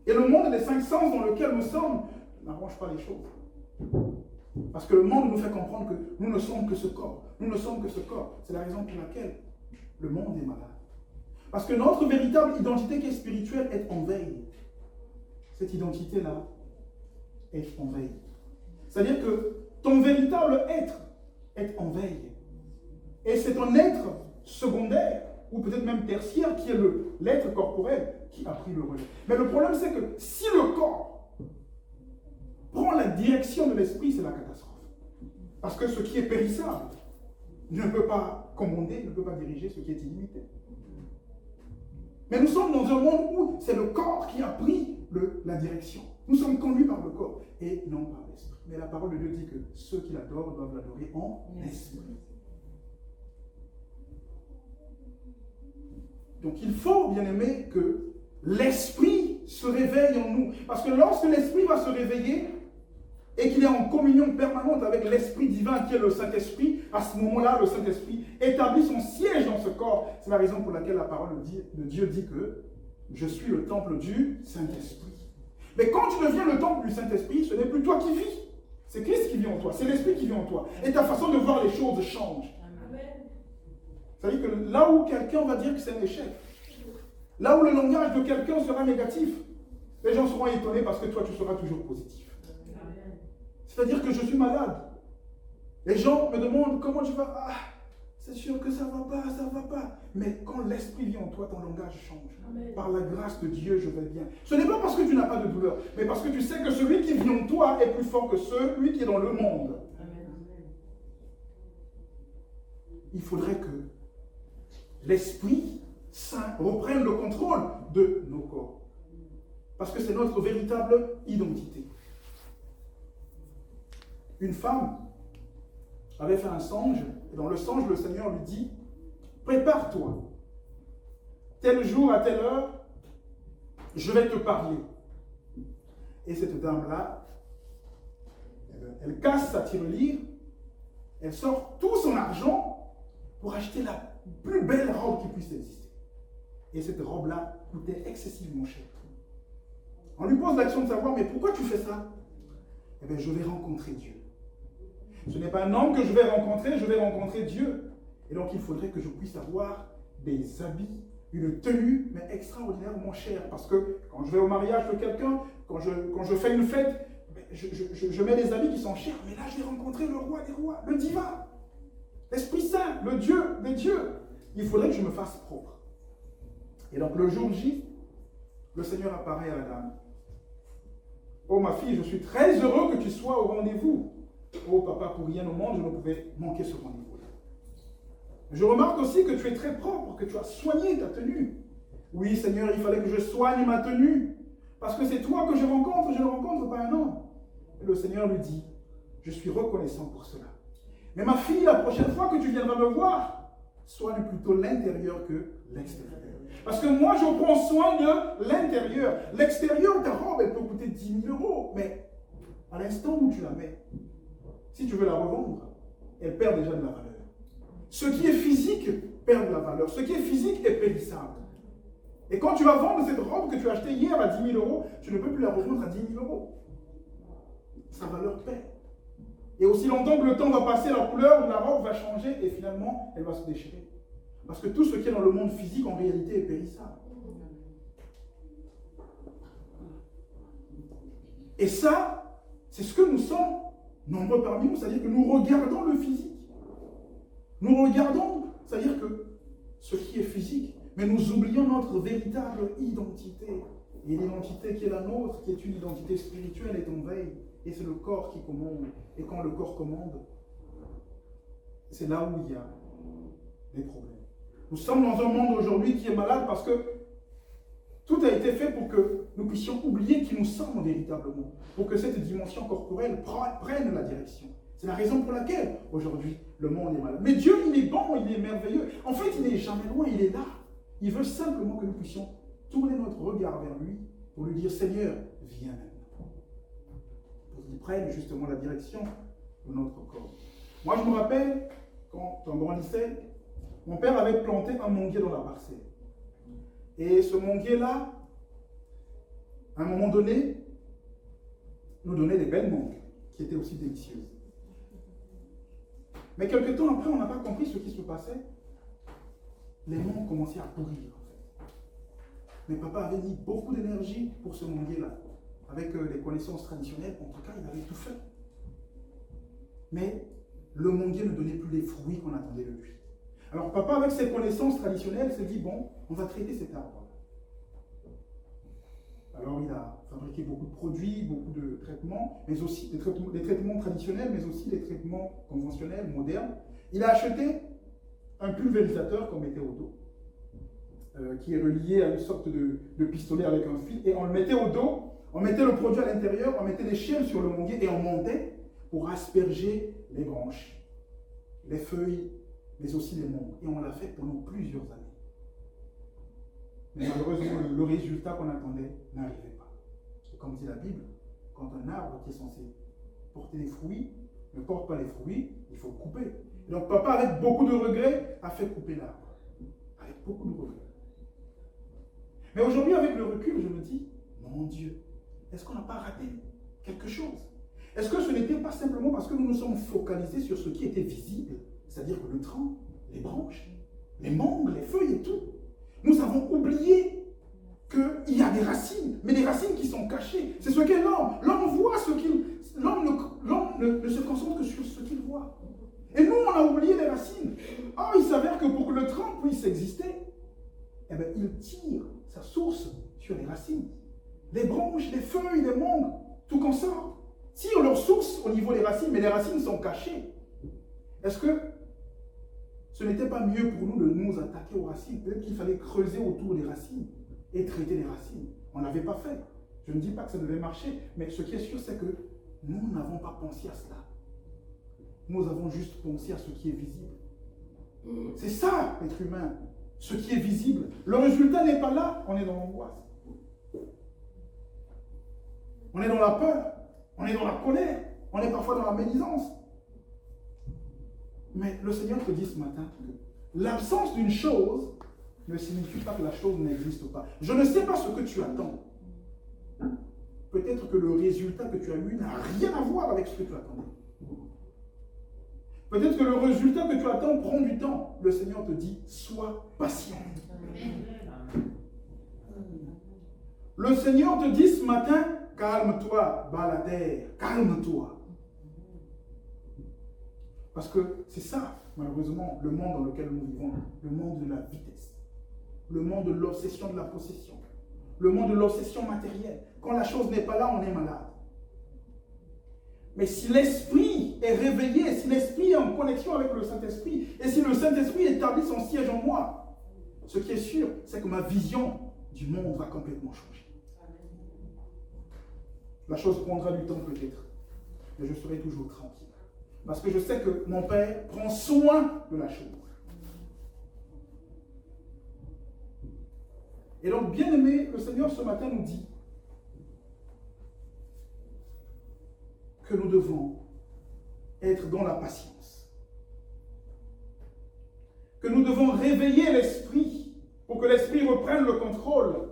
Et le monde des 5 sens dans lequel nous sommes n'arrange pas les choses. Parce que le monde nous fait comprendre que nous ne sommes que ce corps. Nous ne sommes que ce corps. C'est la raison pour laquelle le monde est malade. Parce que notre véritable identité qui est spirituelle est en veille. Cette identité-là est en veille. C'est-à-dire que ton véritable être est en veille. Et c'est un être secondaire, ou peut-être même tertiaire, qui est l'être corporel qui a pris le relais. Mais le problème, c'est que si le corps prend la direction de l'esprit, c'est la catastrophe. Parce que ce qui est périssable ne peut pas commander, ne peut pas diriger ce qui est illimité. Mais nous sommes dans un monde où c'est le corps qui a pris la direction. Nous sommes conduits par le corps et non par l'esprit. Mais la parole de Dieu dit que ceux qui l'adorent doivent l'adorer en esprit. Donc il faut, bien aimé, que l'esprit se réveille en nous. Parce que lorsque l'esprit va se réveiller, et qu'il est en communion permanente avec l'Esprit divin qui est le Saint-Esprit, à ce moment-là, le Saint-Esprit établit son siège dans ce corps. C'est la raison pour laquelle la parole de Dieu dit que je suis le temple du Saint-Esprit. Mais quand tu deviens le temple du Saint-Esprit, ce n'est plus toi qui vis. C'est Christ qui vit en toi, c'est l'Esprit qui vit en toi. Et ta façon de voir les choses change. C'est-à-dire que là où quelqu'un va dire que c'est un échec, là où le langage de quelqu'un sera négatif, les gens seront étonnés parce que toi tu seras toujours positif. C'est-à-dire que je suis malade. Les gens me demandent comment tu vas. Ah, c'est sûr que ça ne va pas. Mais quand l'Esprit vit en toi, ton langage change. Amen. Par la grâce de Dieu, je vais bien. Ce n'est pas parce que tu n'as pas de douleur, mais parce que tu sais que celui qui vit en toi est plus fort que celui qui est dans le monde. Amen. Il faudrait que l'Esprit Saint reprenne le contrôle de nos corps. Parce que c'est notre véritable identité. Une femme avait fait un songe, et dans le songe, le Seigneur lui dit, prépare-toi, tel jour à telle heure, je vais te parler. Et cette dame-là, elle casse sa tirelire, elle sort tout son argent pour acheter la plus belle robe qui puisse exister. Et cette robe-là coûtait excessivement cher. On lui pose l'action de savoir, mais pourquoi tu fais ça? Eh bien, je vais rencontrer Dieu. Ce n'est pas un homme que je vais rencontrer Dieu. Et donc, il faudrait que je puisse avoir des habits, une tenue, mais extraordinairement chère. Parce que quand je vais au mariage de quelqu'un, quand je fais une fête, je mets des habits qui sont chers. Mais là, je vais rencontrer le roi des rois, le divin, l'Esprit Saint, le Dieu des dieux. Il faudrait que je me fasse propre. Et donc, le jour J, le Seigneur apparaît à la dame. Oh, ma fille, je suis très heureux que tu sois au rendez-vous. Oh papa, pour rien au monde, je ne pouvais manquer ce rendez-vous-là. Je remarque aussi que tu es très propre, que tu as soigné ta tenue. Oui, Seigneur, il fallait que je soigne ma tenue. Parce que c'est toi que je ne rencontre pas un homme. Et le Seigneur lui dit, je suis reconnaissant pour cela. Mais ma fille, la prochaine fois que tu viendras me voir, soigne plutôt l'intérieur que l'extérieur. Parce que moi, je prends soin de l'intérieur. L'extérieur, ta robe, elle peut coûter 10 000 €. Mais à l'instant où tu la mets, si tu veux la revendre, elle perd déjà de la valeur. Ce qui est physique perd de la valeur. Ce qui est physique est périssable. Et quand tu vas vendre cette robe que tu as achetée hier à 10 000 €, tu ne peux plus la revendre à 10 000 €. Sa valeur perd. Et aussi longtemps que le temps va passer, la couleur de la robe va changer et finalement, elle va se déchirer. Parce que tout ce qui est dans le monde physique, en réalité, est périssable. Et ça, c'est ce que nous sommes nombreux parmi nous, c'est-à-dire que nous regardons le physique. Nous regardons, c'est-à-dire que ce qui est physique, mais nous oublions notre véritable identité. Et l'identité qui est la nôtre, qui est une identité spirituelle, est en veille. Et c'est le corps qui commande. Et quand le corps commande, c'est là où il y a des problèmes. Nous sommes dans un monde aujourd'hui qui est malade parce que tout a été fait pour que nous puissions oublier qui nous sommes véritablement, pour que cette dimension corporelle prenne la direction. C'est la raison pour laquelle aujourd'hui le monde est malade. Mais Dieu, il est bon, il est merveilleux. En fait, il n'est jamais loin, il est là. Il veut simplement que nous puissions tourner notre regard vers lui pour lui dire, Seigneur, viens maintenant. Pour qu'il prenne justement la direction de notre corps. Moi, je me rappelle, quand on grandissait, mon père avait planté un manguier dans la parcelle. Et ce manguier-là, à un moment donné, nous donnait des belles mangues, qui étaient aussi délicieuses. Mais quelques temps après, on n'a pas compris ce qui se passait. Les mangues commençaient à pourrir. Mais papa avait mis beaucoup d'énergie pour ce manguier-là. Avec les connaissances traditionnelles, en tout cas, il avait tout fait. Mais le manguier ne donnait plus les fruits qu'on attendait de lui. Alors papa, avec ses connaissances traditionnelles, s'est dit, bon, on va traiter cet arbre. Alors il a fabriqué beaucoup de produits, beaucoup de traitements, mais aussi des traitements traditionnels, mais aussi des traitements conventionnels, modernes. Il a acheté un pulvérisateur qu'on mettait au dos, qui est relié à une sorte de pistolet avec un fil, et on le mettait au dos, on mettait le produit à l'intérieur, on mettait des chaînes sur le manguier et on montait pour asperger les branches, les feuilles, mais aussi les membres. Et on l'a fait pendant plusieurs années. Mais malheureusement, le résultat qu'on attendait n'arrivait pas. Et comme dit la Bible, quand un arbre qui est censé porter des fruits, ne porte pas les fruits, il faut couper. Et donc papa, avec beaucoup de regrets, a fait couper l'arbre. Avec beaucoup de regrets. Mais aujourd'hui, avec le recul, je me dis, mon Dieu, est-ce qu'on n'a pas raté quelque chose? Est-ce que ce n'était pas simplement parce que nous nous sommes focalisés sur ce qui était visible, c'est-à-dire le tronc, les branches, les mangues, les feuilles et tout? Nous avons oublié qu'il y a des racines, mais des racines qui sont cachées. C'est ce qu'est l'homme. L'homme voit ce qu'il... L'homme ne se concentre que sur ce qu'il voit. Et nous, on a oublié les racines. Or, il s'avère que pour que le tronc puisse exister, eh bien, il tire sa source sur les racines. Les branches, les feuilles, les mangues, tout comme ça, tirent leur source au niveau des racines, mais les racines sont cachées. Est-ce que ce n'était pas mieux pour nous de nous attaquer aux racines? Peut-être qu'il fallait creuser autour des racines et traiter les racines. On ne l'avait pas fait. Je ne dis pas que ça devait marcher, mais ce qui est sûr, c'est que nous n'avons pas pensé à cela. Nous avons juste pensé à ce qui est visible. C'est ça, l'être humain, ce qui est visible. Le résultat n'est pas là, on est dans l'angoisse. On est dans la peur, on est dans la colère, on est parfois dans la médisance. Mais le Seigneur te dit ce matin que l'absence d'une chose ne signifie pas que la chose n'existe pas. Je ne sais pas ce que tu attends. Peut-être que le résultat que tu as eu n'a rien à voir avec ce que tu attendais. Peut-être que le résultat que tu attends prend du temps. Le Seigneur te dit, sois patient. Le Seigneur te dit ce matin, calme-toi, Balader, calme-toi. Parce que c'est ça, malheureusement, le monde dans lequel nous vivons, le monde de la vitesse, le monde de l'obsession de la possession, le monde de l'obsession matérielle. Quand la chose n'est pas là, on est malade. Mais si l'esprit est réveillé, si l'esprit est en connexion avec le Saint-Esprit, et si le Saint-Esprit établit son siège en moi, ce qui est sûr, c'est que ma vision du monde va complètement changer. La chose prendra du temps peut-être, mais je serai toujours tranquille. Parce que je sais que mon Père prend soin de la chose. Et donc, bien aimé, le Seigneur ce matin nous dit que nous devons être dans la patience. Que nous devons réveiller l'esprit pour que l'esprit reprenne le contrôle.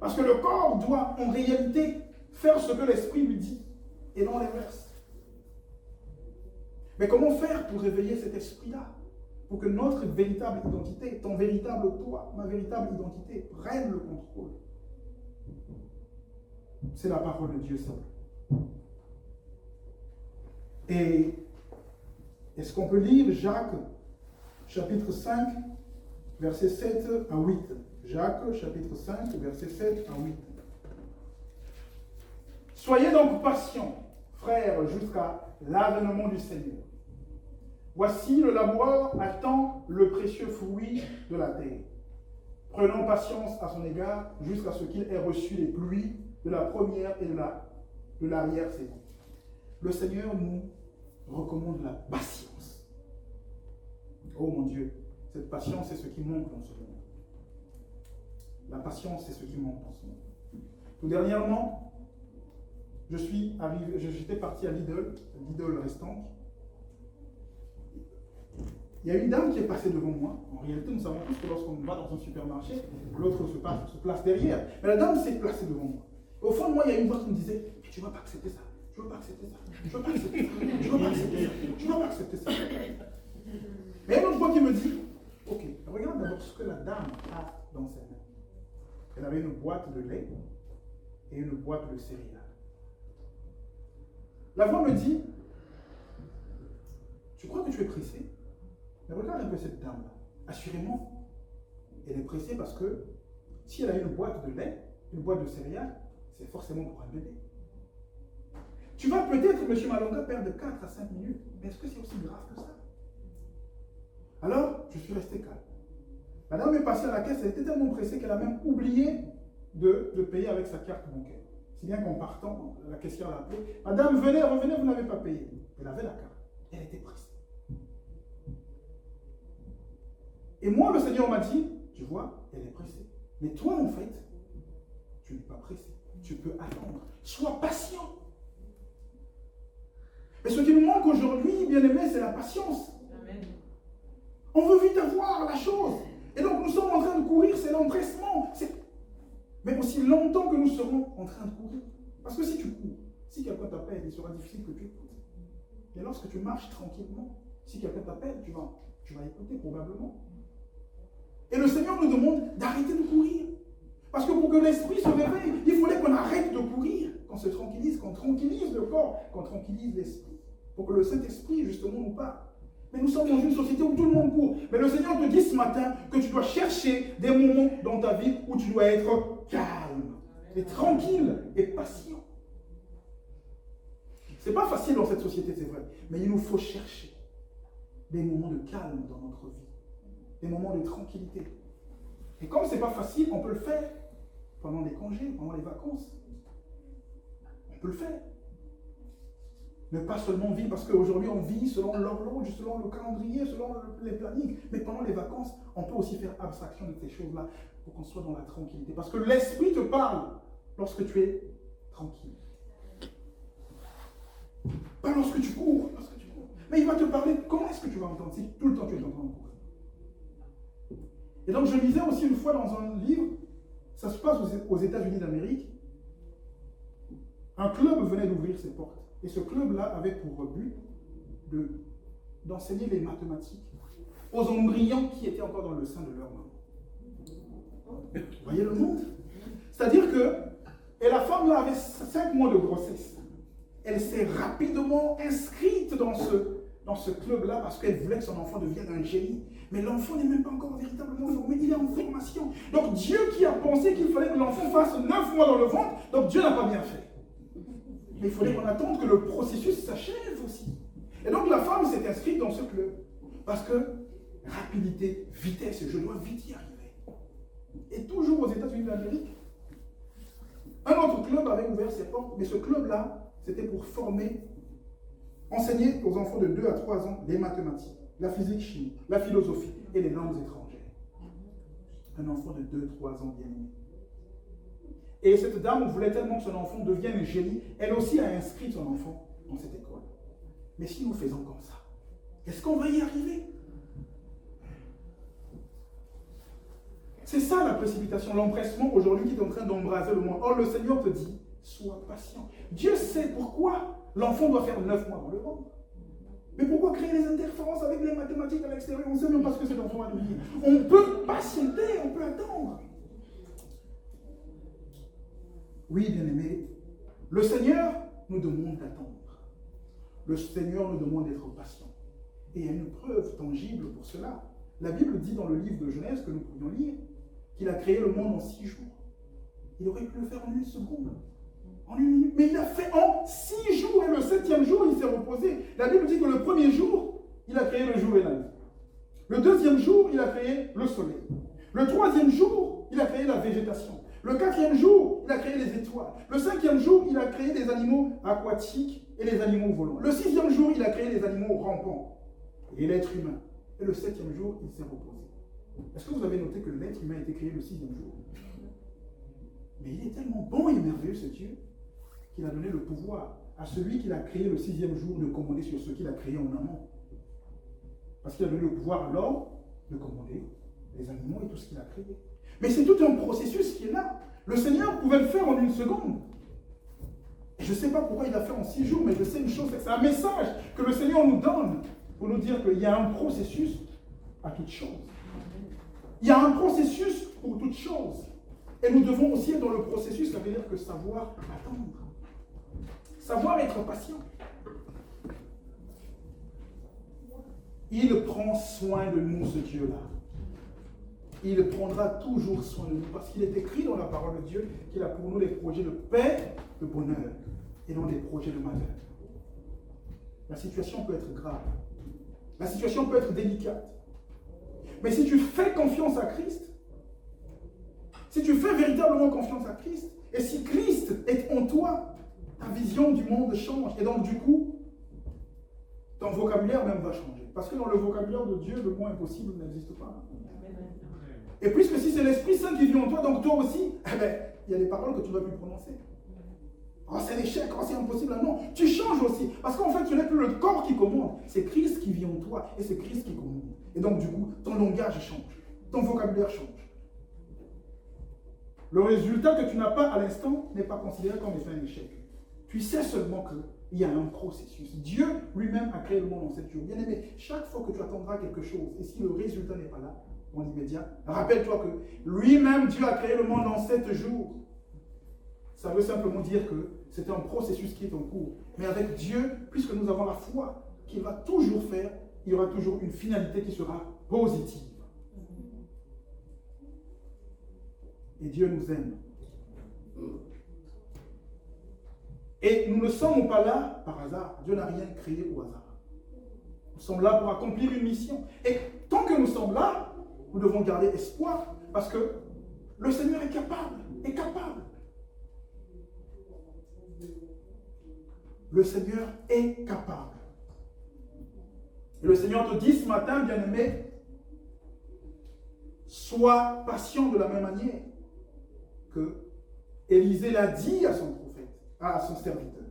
Parce que le corps doit en réalité faire ce que l'esprit lui dit et non l'inverse. Mais comment faire pour réveiller cet esprit-là? Pour que notre véritable identité, ton véritable toi, ma véritable identité, prenne le contrôle. C'est la parole de Dieu simple. Et est-ce qu'on peut lire Jacques, chapitre 5, versets 7 à 8. Jacques, chapitre 5, versets 7 à 8. Soyez donc patients, frères, jusqu'à l'avènement du Seigneur. Voici, le laboureur attend le précieux fruit de la terre, prenant patience à son égard jusqu'à ce qu'il ait reçu les pluies de la première et de l'arrière-saison. Le Seigneur nous recommande la patience. Oh mon Dieu, cette patience, c'est ce qui manque dans ce monde. La patience, c'est ce qui manque dans ce monde. Tout dernièrement, j'étais parti à Lidl restante. Il y a une dame qui est passée devant moi. En réalité, nous savons tous que lorsqu'on va dans un supermarché, l'autre se place derrière. Mais la dame s'est placée devant moi. Au fond de moi, il y a une voix qui me disait, mais tu ne vas pas accepter ça. Je ne veux pas accepter ça. Je ne veux pas accepter ça. Je ne veux pas accepter ça. Je ne veux pas accepter ça. Mais il y a une autre voix qui me dit, ok, regarde d'abord ce que la dame a dans ses mains. Elle avait une boîte de lait et une boîte de céréales. La voix me dit, tu crois que tu es pressé? Mais regarde un peu cette dame-là. Assurément, elle est pressée parce que si elle a une boîte de lait, une boîte de céréales, c'est forcément pour un bébé. Tu vas peut-être, M. Malonga, perdre 4 à 5 minutes. Mais est-ce que c'est aussi grave que ça? Alors, je suis resté calme. La dame est passée à la caisse, elle était tellement pressée qu'elle a même oublié de payer avec sa carte bancaire. Si bien qu'en partant, la caissière l'a appelée. Madame, venez, revenez, vous n'avez pas payé. Elle avait la carte. Elle était pressée. Et moi, le Seigneur m'a dit, tu vois, elle est pressée. Mais toi, en fait, tu n'es pas pressé. Tu peux attendre. Sois patient. ce qui nous manque aujourd'hui, bien aimé, c'est la patience. Amen. On veut vite avoir la chose. Et donc nous sommes en train de courir, c'est l'empressement. Mais aussi longtemps que nous serons en train de courir. Parce que si tu cours, si quelqu'un t'appelle, il sera difficile que tu écoutes. Mais lorsque tu marches tranquillement, si quelqu'un t'appelle, tu vas écouter probablement. Et le Seigneur nous demande d'arrêter de courir. Parce que pour que l'esprit se réveille, il fallait qu'on arrête de courir, qu'on se tranquillise, qu'on tranquillise le corps, qu'on tranquillise l'esprit. Pour que le Saint-Esprit, justement, nous parle. Mais nous sommes dans une société où tout le monde court. Mais le Seigneur te dit ce matin que tu dois chercher des moments dans ta vie où tu dois être calme, et tranquille et patient. Ce n'est pas facile dans cette société, c'est vrai. Mais il nous faut chercher des moments de calme dans notre vie. Des moments de tranquillité. Et comme ce n'est pas facile, on peut le faire pendant les congés, pendant les vacances. On peut le faire. Ne pas seulement vivre, parce qu'aujourd'hui on vit selon l'horloge, selon le calendrier, selon les plannings, mais pendant les vacances, on peut aussi faire abstraction de ces choses-là pour qu'on soit dans la tranquillité. Parce que l'esprit te parle lorsque tu es tranquille. Pas lorsque tu cours, mais il va te parler. Comment est-ce que tu vas entendre si tout le temps tu es en train de courir? Et donc je lisais aussi une fois dans un livre, ça se passe aux États-Unis d'Amérique, un club venait d'ouvrir ses portes. Et ce club-là avait pour but d'enseigner les mathématiques aux embryons qui étaient encore dans le sein de leur maman. Vous voyez le monde? C'est-à-dire que, et la femme-là avait 5 mois de grossesse. Elle s'est rapidement inscrite dans ce club-là parce qu'elle voulait que son enfant devienne un génie. Mais l'enfant n'est même pas encore véritablement formé, il est en formation. Donc Dieu qui a pensé qu'il fallait que l'enfant fasse 9 mois dans le ventre, donc Dieu n'a pas bien fait. Mais il fallait qu'on attende que le processus s'achève aussi. Et donc la femme s'est inscrite dans ce club. Parce que rapidité, vitesse, je dois vite y arriver. Et toujours aux États-Unis d'Amérique, un autre club avait ouvert ses portes, mais ce club-là, c'était pour enseigner aux enfants de 2 à 3 ans les mathématiques, la physique, chimie, la philosophie et les langues étrangères. Un enfant de 2-3 ans bien aimé. Et cette dame voulait tellement que son enfant devienne un génie, elle aussi a inscrit son enfant dans cette école. Mais si nous faisons comme ça, est-ce qu'on va y arriver? C'est ça la précipitation, l'empressement aujourd'hui qui est en train d'embraser le monde. Or le Seigneur te dit, sois patient. Dieu sait pourquoi l'enfant doit faire 9 mois dans le ventre. Mais pourquoi créer des interférences avec les mathématiques à l'extérieur? On sait même pas ce que cet enfant va devenir. On peut patienter, on peut attendre. Oui, bien-aimés, le Seigneur nous demande d'attendre. Le Seigneur nous demande d'être patient. Et il y a une preuve tangible pour cela. La Bible dit dans le livre de Genèse que nous pourrions lire qu'il a créé le monde en 6 jours. Il aurait pu le faire en 1 seconde, en 1 minute. Mais il a fait en 6 jours et le 7e jour, il s'est reposé. La Bible dit que le 1er jour, il a créé le jour et la nuit. Le 2e jour, il a créé le soleil. Le 3e jour, il a créé la végétation. Le 4e jour, il a créé les étoiles. Le 5e jour, il a créé les animaux aquatiques et les animaux volants. Le 6e jour, il a créé les animaux rampants et l'être humain. Et le 7e jour, il s'est reposé. Est-ce que vous avez noté que l'être humain a été créé le 6e jour? Mais il est tellement bon et merveilleux, ce Dieu, qu'il a donné le pouvoir à celui qui l'a créé le 6e jour de commander sur ce qu'il a créé en amont. Parce qu'il a donné le pouvoir à l'homme de commander les animaux et tout ce qu'il a créé. Mais c'est tout un processus qui est là. Le Seigneur pouvait le faire en 1 seconde. Et je ne sais pas pourquoi il l'a fait en 6 jours, mais je sais une chose, c'est un message que le Seigneur nous donne pour nous dire qu'il y a un processus à toute chose. Il y a un processus pour toute chose. Et nous devons aussi être dans le processus, ça veut dire que savoir attendre. Savoir être patient. Il prend soin de nous, ce Dieu-là. Il prendra toujours soin de nous, parce qu'il est écrit dans la parole de Dieu qu'il a pour nous des projets de paix, de bonheur, et non des projets de malheur. La situation peut être grave. La situation peut être délicate. Mais si tu fais confiance à Christ, si tu fais véritablement confiance à Christ, et si Christ est en toi, ta vision du monde change. Et donc du coup, ton vocabulaire même va changer. Parce que dans le vocabulaire de Dieu, le mot impossible n'existe pas. Et puisque si c'est l'Esprit Saint qui vit en toi, donc toi aussi, il y a des paroles que tu ne vas plus prononcer. Oh, c'est l'échec, oh, c'est impossible. Non, tu changes aussi. Parce qu'en fait, ce n'est plus le corps qui commande, c'est Christ qui vit en toi et c'est Christ qui commande. Et donc, du coup, ton langage change, ton vocabulaire change. Le résultat que tu n'as pas à l'instant n'est pas considéré comme étant un échec. Tu sais seulement qu'il y a un processus. Dieu lui-même a créé le monde en 7 jours. Bien aimé, chaque fois que tu attendras quelque chose, et si le résultat n'est pas là, en immédiat, rappelle-toi que lui-même, Dieu a créé le monde en 7 jours. Ça veut simplement dire que c'est un processus qui est en cours. Mais avec Dieu, puisque nous avons la foi qu'il va toujours faire, il y aura toujours une finalité qui sera positive. Et Dieu nous aime. Et nous ne sommes pas là par hasard. Dieu n'a rien créé au hasard. Nous sommes là pour accomplir une mission. Et tant que nous sommes là, nous devons garder espoir parce que le Seigneur est capable. Le Seigneur est capable. Et le Seigneur te dit ce matin, bien-aimé, sois patient de la même manière que Élisée l'a dit à son prophète, à son serviteur.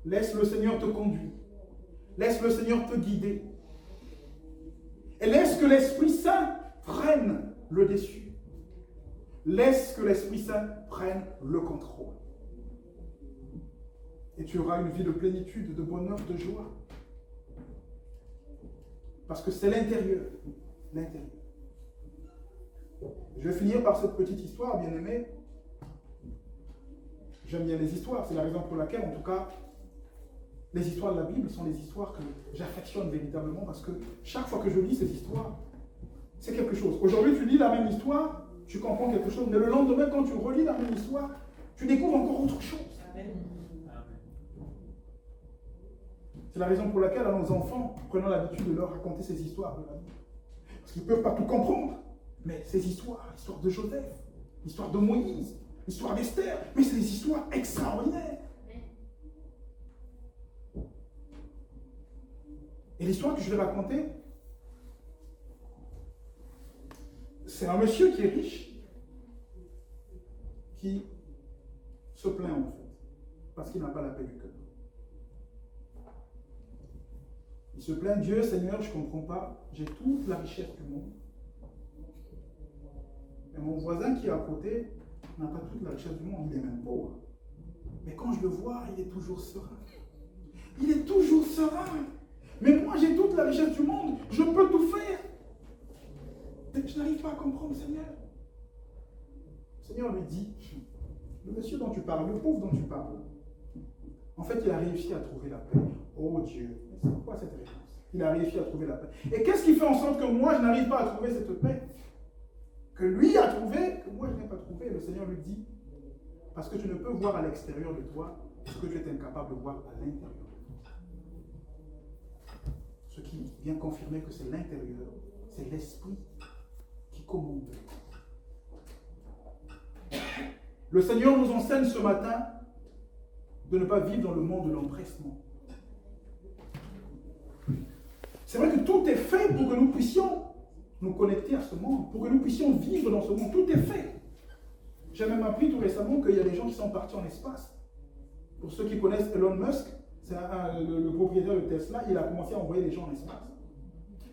Laisse le Seigneur te conduire. Laisse le Seigneur te guider. Et laisse que l'Esprit Saint prenne le dessus. Laisse que l'Esprit Saint prenne le contrôle. Et tu auras une vie de plénitude, de bonheur, de joie. Parce que c'est l'intérieur. L'intérieur. Je vais finir par cette petite histoire, bien aimé. J'aime bien les histoires. C'est la raison pour laquelle, en tout cas, les histoires de la Bible sont les histoires que j'affectionne véritablement. Parce que chaque fois que je lis ces histoires, c'est quelque chose. Aujourd'hui, tu lis la même histoire, tu comprends quelque chose. Mais le lendemain, quand tu relis la même histoire, tu découvres encore autre chose. Amen. C'est la raison pour laquelle à nos enfants, prenons l'habitude de leur raconter ces histoires de la vie. Parce qu'ils ne peuvent pas tout comprendre. Mais ces histoires, l'histoire de Joseph, l'histoire de Moïse, l'histoire d'Esther, mais c'est des histoires extraordinaires. Et l'histoire que je vais raconter, c'est un monsieur qui est riche, qui se plaint en fait, parce qu'il n'a pas la paix du cœur. Il se plaint, Dieu, Seigneur, je ne comprends pas, j'ai toute la richesse du monde. Mais mon voisin qui est à côté n'a pas toute la richesse du monde, il est même pauvre. Mais quand je le vois, il est toujours serein. Il est toujours serein. Mais moi, j'ai toute la richesse du monde, je peux tout faire. Mais je n'arrive pas à comprendre, Seigneur. Le Seigneur lui dit, le monsieur dont tu parles, le pauvre dont tu parles, en fait, il a réussi à trouver la paix. Oh Dieu, c'est quoi cette réponse? Il a réussi à trouver la paix. Et qu'est-ce qui fait en sorte que moi, je n'arrive pas à trouver cette paix? Que lui a trouvé, que moi, je n'ai pas trouvé. Et le Seigneur lui dit, parce que tu ne peux voir à l'extérieur de toi ce que tu es incapable de voir à l'intérieur. Ce qui vient confirmer que c'est l'intérieur, c'est l'esprit qui commande. Le Seigneur nous enseigne ce matin de ne pas vivre dans le monde de l'empressement. C'est vrai que tout est fait pour que nous puissions nous connecter à ce monde, pour que nous puissions vivre dans ce monde. Tout est fait. J'ai même appris tout récemment qu'il y a des gens qui sont partis en espace. Pour ceux qui connaissent Elon Musk, c'est le propriétaire de Tesla, il a commencé à envoyer les gens en espace.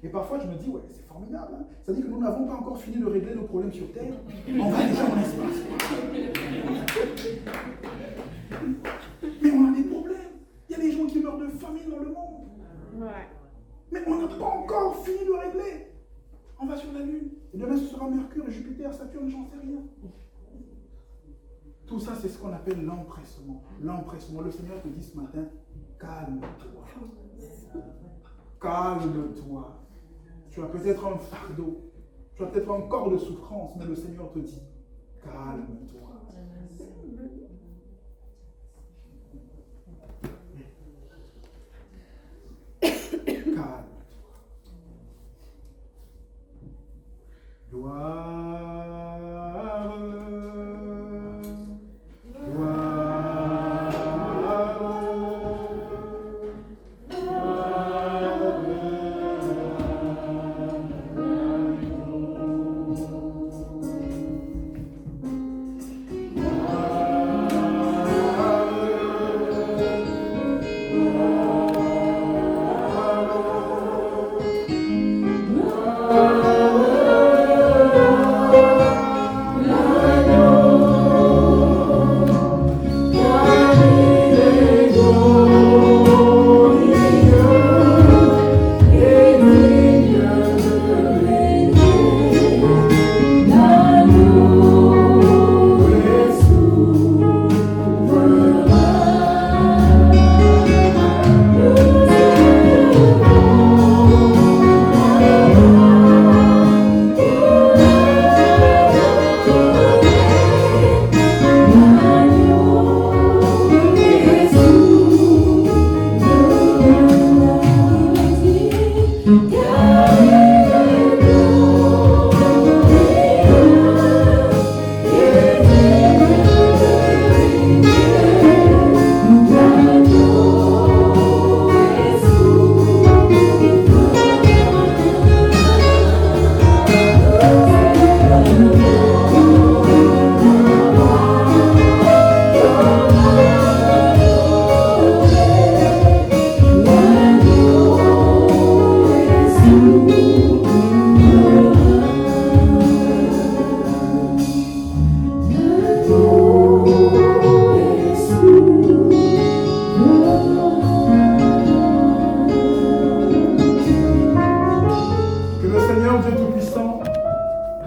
Et parfois je me dis, ouais, c'est formidable. Hein? C'est-à-dire que nous n'avons pas encore fini de régler nos problèmes sur Terre. On va déjà en espace. Mais on a des problèmes. Il y a des gens qui meurent de famine dans le monde. Ouais. Mais on n'a pas encore fini de régler. On va sur la Lune. Et demain, ce sera Mercure, Jupiter, Saturne, j'en sais rien. Tout ça, c'est ce qu'on appelle l'empressement. L'empressement. Le Seigneur te dit ce matin, calme-toi. Calme-toi. Tu as peut-être un fardeau. Tu as peut-être un corps de souffrance, mais le Seigneur te dit, calme-toi. Calme-toi. Gloire, gloire, gloire.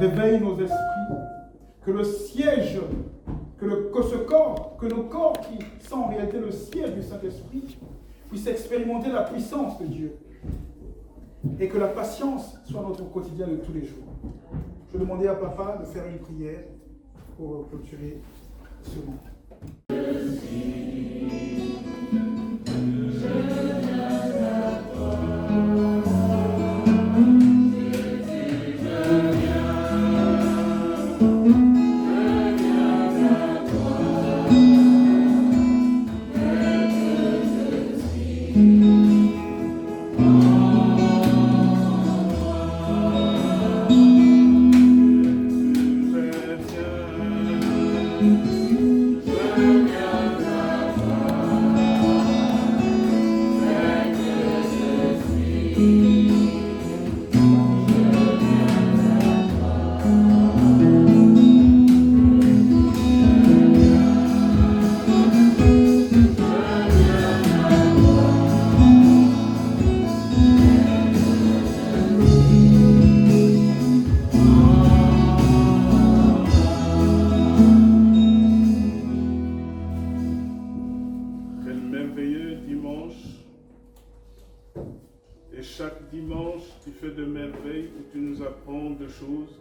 réveille nos esprits, que le siège, que ce corps, que nos corps qui sont en réalité le siège du Saint-Esprit, puissent expérimenter la puissance de Dieu et que la patience soit notre quotidien de tous les jours. Je vais demander à Papa de faire une prière pour clôturer ce moment.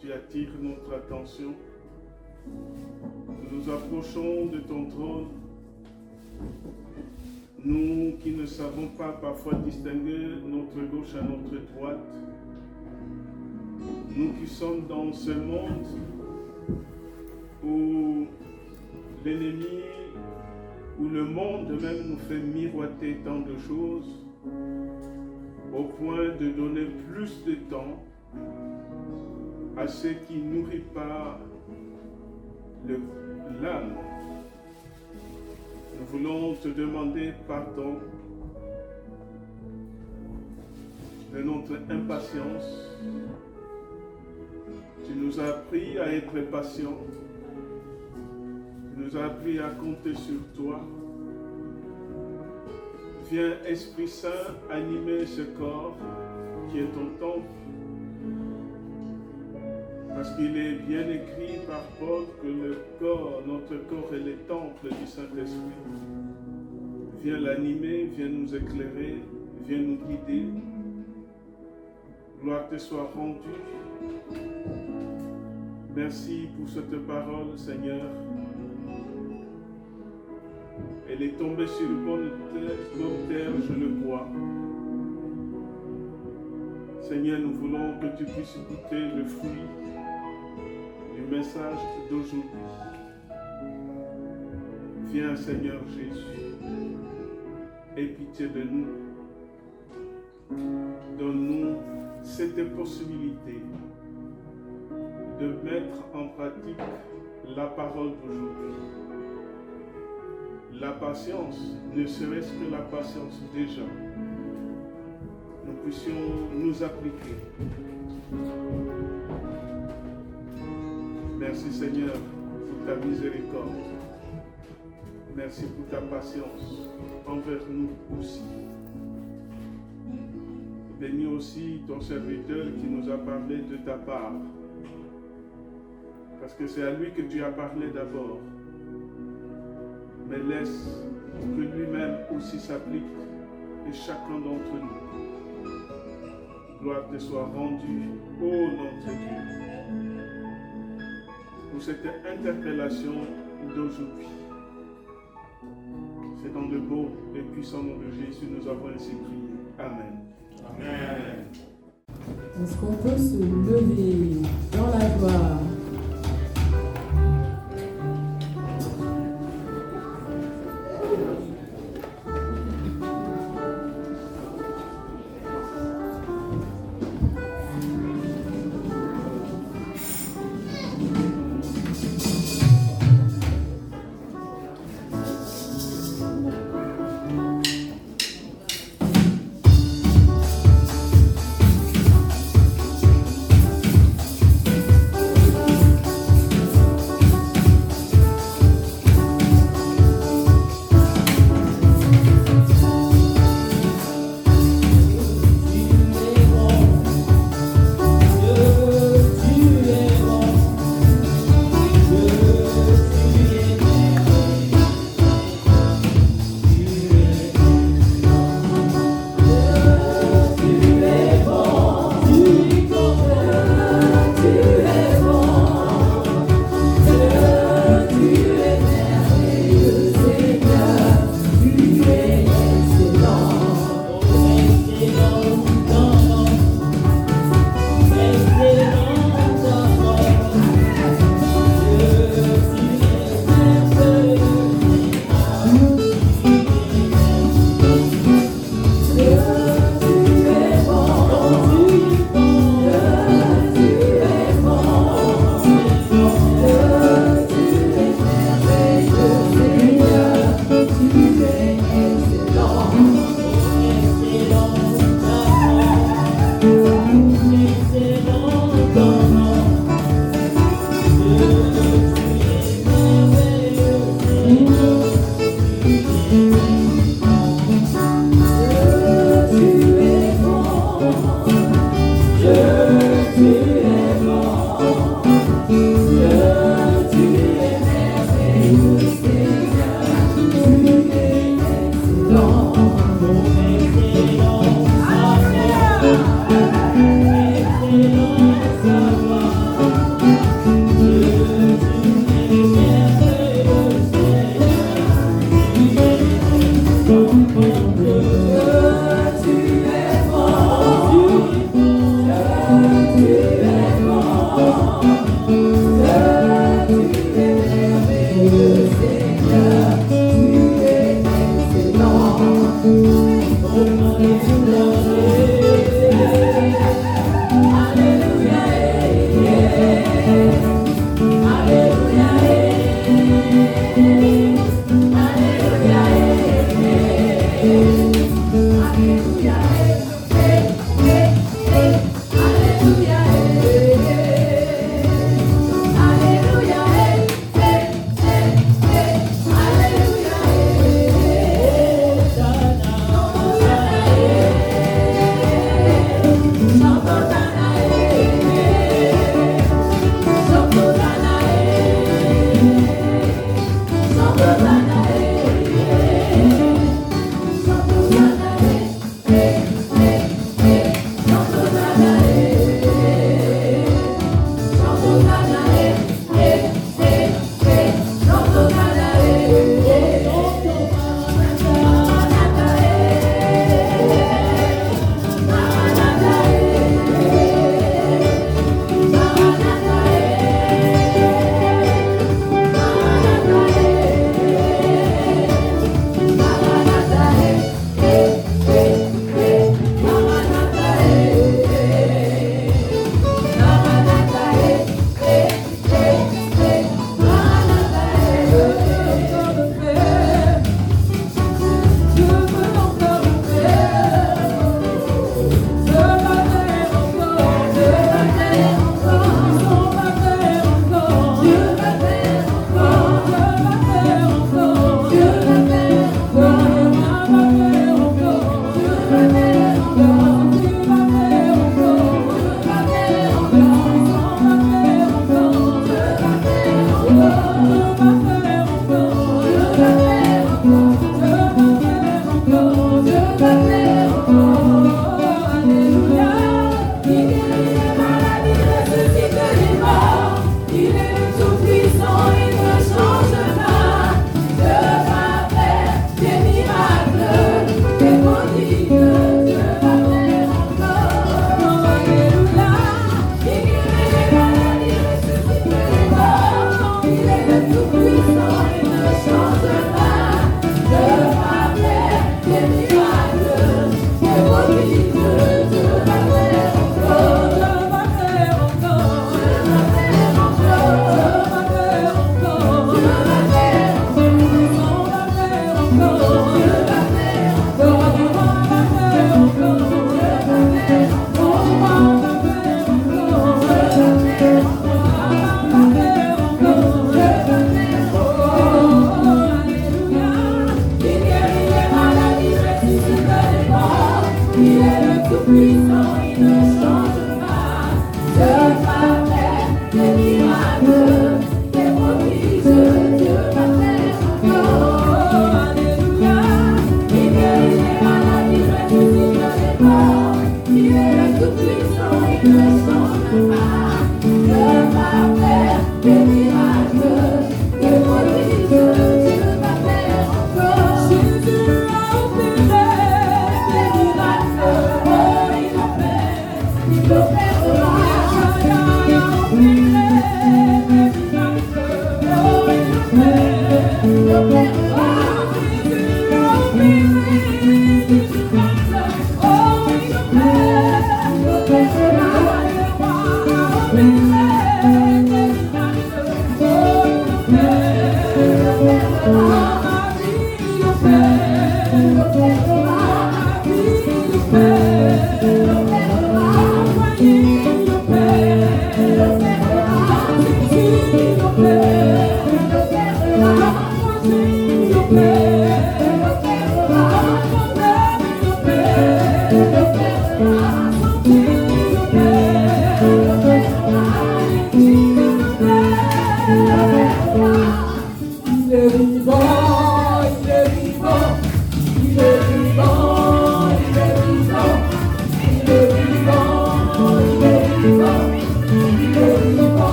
Tu attires notre attention. Nous nous approchons de ton trône. Nous qui ne savons pas parfois distinguer notre gauche à notre droite. Nous qui sommes dans ce monde où l'ennemi, où le monde même nous fait miroiter tant de choses, au point de donner plus de temps à ce qui ne nourrit pas l'âme. Nous voulons te demander pardon de notre impatience. Tu nous as appris à être patients. Tu nous as appris à compter sur toi. Viens, Esprit Saint, animer ce corps qui est ton temple. Parce qu'il est bien écrit par Paul que notre corps est le temple du Saint-Esprit. Viens l'animer, viens nous éclairer, viens nous guider. Gloire te soit rendue. Merci pour cette parole, Seigneur. Elle est tombée sur bonne terre, je le crois. Seigneur, nous voulons que tu puisses goûter le fruit du message d'aujourd'hui. Viens, Seigneur Jésus, aie pitié de nous. Donne-nous cette possibilité de mettre en pratique la parole d'aujourd'hui. La patience, ne serait-ce que la patience déjà, nous puissions nous appliquer. Merci Seigneur pour ta miséricorde. Merci pour ta patience envers nous aussi. Bénis aussi ton serviteur qui nous a parlé de ta part. Parce que c'est à lui que tu as parlé d'abord. Mais laisse que lui-même aussi s'applique et chacun d'entre nous. Gloire te soit rendue, ô notre Dieu, pour cette interpellation d'aujourd'hui. C'est dans le beau et puissant nom de Jésus nous avons ainsi prié. Amen. Amen. Est-ce qu'on peut se lever dans la gloire?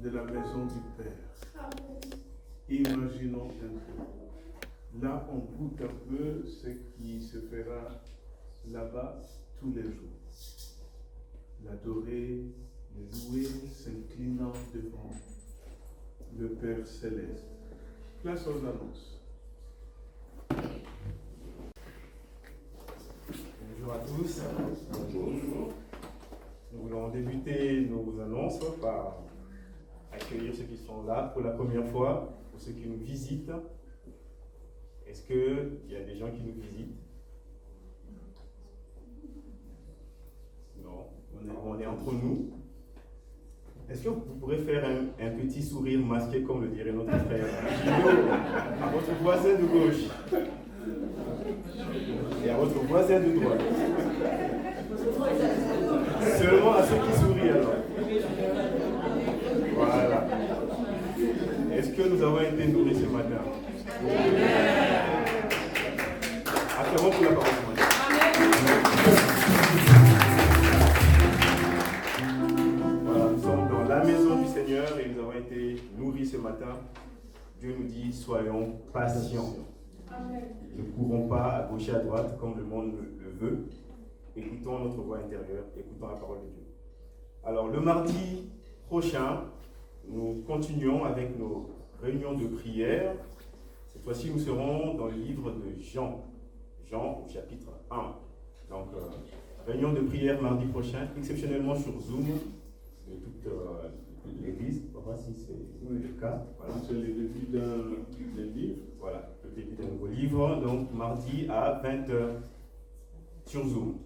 de la maison du Père. Imaginons un peu. Là, on goûte un peu ce qui se fera là-bas tous les jours. L'adorer, le louer, s'inclinant devant le Père céleste. Place aux annonces. Bonjour à tous. Bonjour. Nous voulons débuter nos annonces par accueillir ceux qui sont là pour la première fois, pour ceux qui nous visitent. Est-ce qu'il y a des gens qui nous visitent? Non, on est entre nous. Est-ce que vous pourrez faire un petit sourire masqué, comme le dirait notre frère Gino, à votre voisin de gauche et à votre voisin de droite? Seulement à ceux qui sourient alors. Voilà. Est-ce que nous avons été nourris ce matin? Acclamons pour la parole ce matin. Voilà, nous sommes dans la maison du Seigneur et nous avons été nourris ce matin. Dieu nous dit, soyons patients. Ne courons pas à gauche et à droite comme le monde le veut. Écoutons notre voix intérieure, écoutons la parole de Dieu. Alors, le mardi prochain, nous continuons avec nos réunions de prière. Cette fois-ci, nous serons dans le livre de Jean. Jean au chapitre 1. Donc, réunion de prière mardi prochain, exceptionnellement sur Zoom, de toute l'église. On va voir si c'est le cas. Voilà. C'est le début d'un livre. Voilà, le début d'un nouveau livre. Donc, mardi à 20h sur Zoom.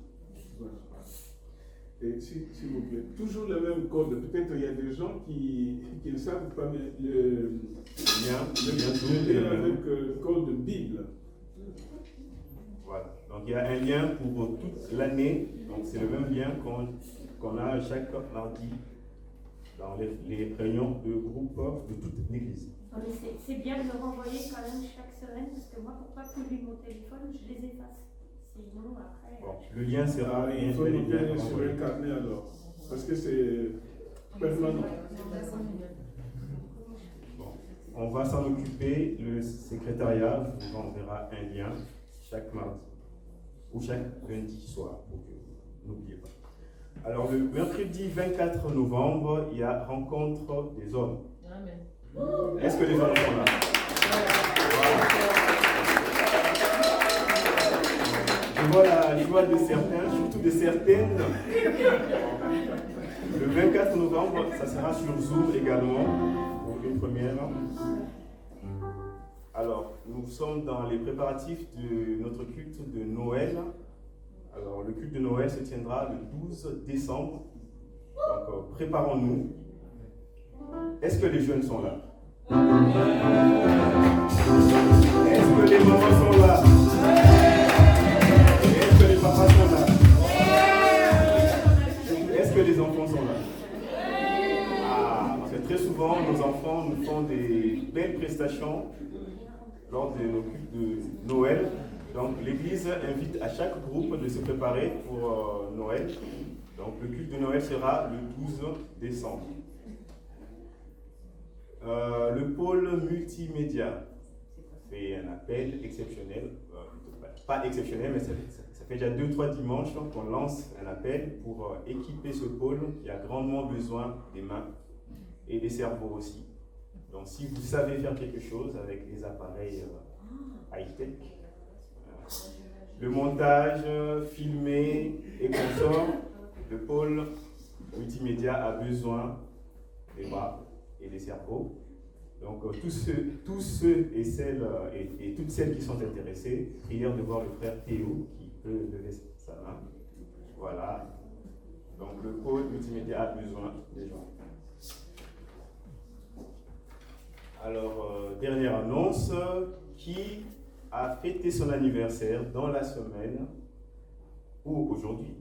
Et s'il vous plaît, toujours le même code. Peut-être il y a des gens qui ne savent pas, mais le lien avec le code Bible. Voilà. Donc il y a un lien pour toute l'année. Donc c'est le même lien qu'on a chaque mardi dans les réunions de groupe de toute l'église. C'est bien de me renvoyer quand même chaque semaine, parce que moi, pour pas publier mon téléphone, je les efface. Sinon, après. Bon, le lien sera. Il faut noter sur un carnet alors, parce que c'est permanent. Bon, on va s'en occuper. Le secrétariat vous enverra un lien chaque mardi ou chaque lundi soir, pour que n'oubliez pas. Alors, le mercredi 24 novembre, il y a rencontre des hommes. Amen. Est-ce que les hommes sont là? Je vois la joie de certains, surtout de certaines. Le 24 novembre, ça sera sur Zoom également, pour une première. Alors, nous sommes dans les préparatifs de notre culte de Noël. Alors, le culte de Noël se tiendra le 12 décembre. Donc, préparons-nous. Est-ce que les jeunes sont là? Est-ce que les mamans sont là? Est-ce que les papas sont là? Est-ce que les enfants sont là? Ah, parce que très souvent, nos enfants nous font des belles prestations lors de nos cultes de Noël. Donc l'Église invite à chaque groupe de se préparer pour Noël. Donc le culte de Noël sera le 12 décembre. Le pôle multimédia fait un appel exceptionnel, pas exceptionnel, mais ça fait déjà 2-3 dimanches qu'on lance un appel pour équiper ce pôle qui a grandement besoin des mains et des cerveaux aussi. Donc si vous savez faire quelque chose avec les appareils high-tech, le montage, filmer et consorts, le pôle multimédia a besoin des bras et des cerveaux. Donc tous ceux et celles et toutes celles qui sont intéressées, prière de voir le frère Théo qui peut lever sa main. Voilà. Donc le pôle multimédia a besoin des gens. Alors, dernière annonce, qui a fêté son anniversaire dans la semaine ou aujourd'hui?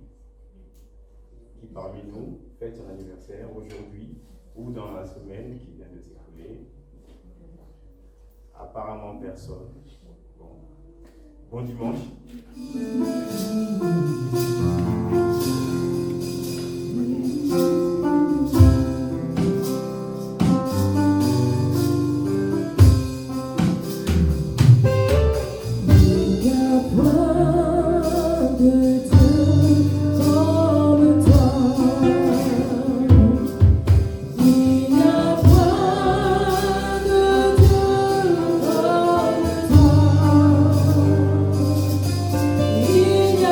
Qui parmi nous fête son anniversaire aujourd'hui ou dans la semaine qui vient de s'écouler? Apparemment personne. Bon dimanche. Il y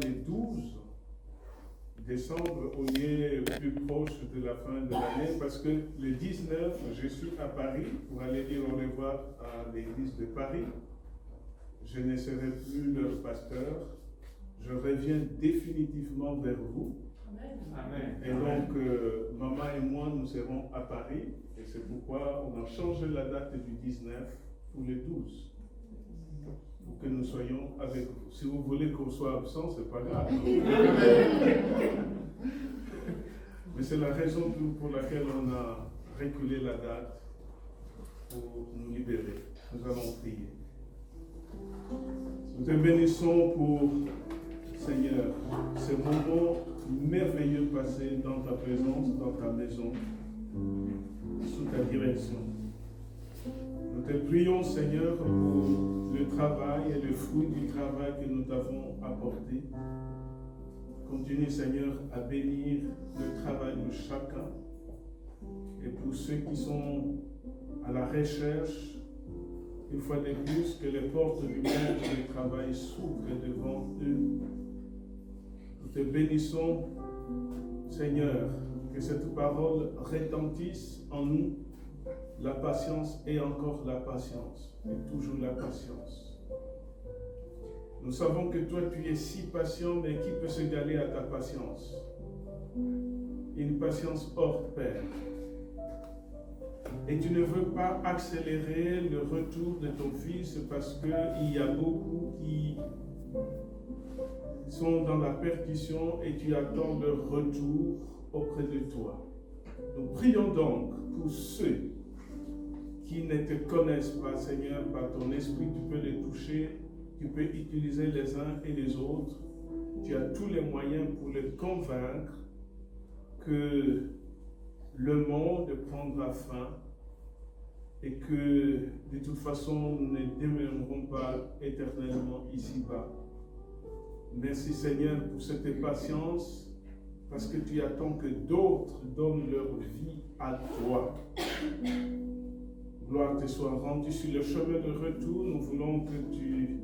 les 12 décembre, on est plus proche de la fin de l'année parce que le 19, je suis à Paris pour aller dire au revoir à l'église de Paris. Je ne serai plus leur pasteur. Je reviens définitivement vers vous. Amen. Et donc, maman et moi, nous serons à Paris. Et c'est pourquoi on a changé la date du 19 pour le 12. Pour que nous soyons avec vous. Si vous voulez qu'on soit absent, c'est pas grave. Mais c'est la raison pour laquelle on a reculé la date pour nous libérer. Nous allons prier. Nous te bénissons pour, Seigneur, ces moments merveilleux passés dans ta présence, dans ta maison, sous ta direction. Nous te prions, Seigneur, pour le travail et le fruit du travail que nous t'avons apporté. Continue, Seigneur, à bénir le travail de chacun. Et pour ceux qui sont à la recherche, une fois de plus, que les portes du monde du travail s'ouvrent devant eux. Nous te bénissons, Seigneur, que cette parole retentisse en nous. La patience et encore la patience, et toujours la patience. Nous savons que toi tu es si patient, mais qui peut s'égaler à ta patience? Une patience hors pair. Et tu ne veux pas accélérer le retour de ton fils parce qu'il y a beaucoup qui sont dans la perdition et tu attends leur retour auprès de toi. Nous prions donc pour ceux qui ne te connaissent pas, Seigneur, par ton esprit, tu peux les toucher, tu peux utiliser les uns et les autres. Tu as tous les moyens pour les convaincre que le monde prendra fin et que de toute façon nous ne demeurerons pas éternellement ici-bas. Merci Seigneur pour cette patience parce que tu attends que d'autres donnent leur vie à toi. Gloire te soit rendue sur le chemin de retour. Nous voulons que tu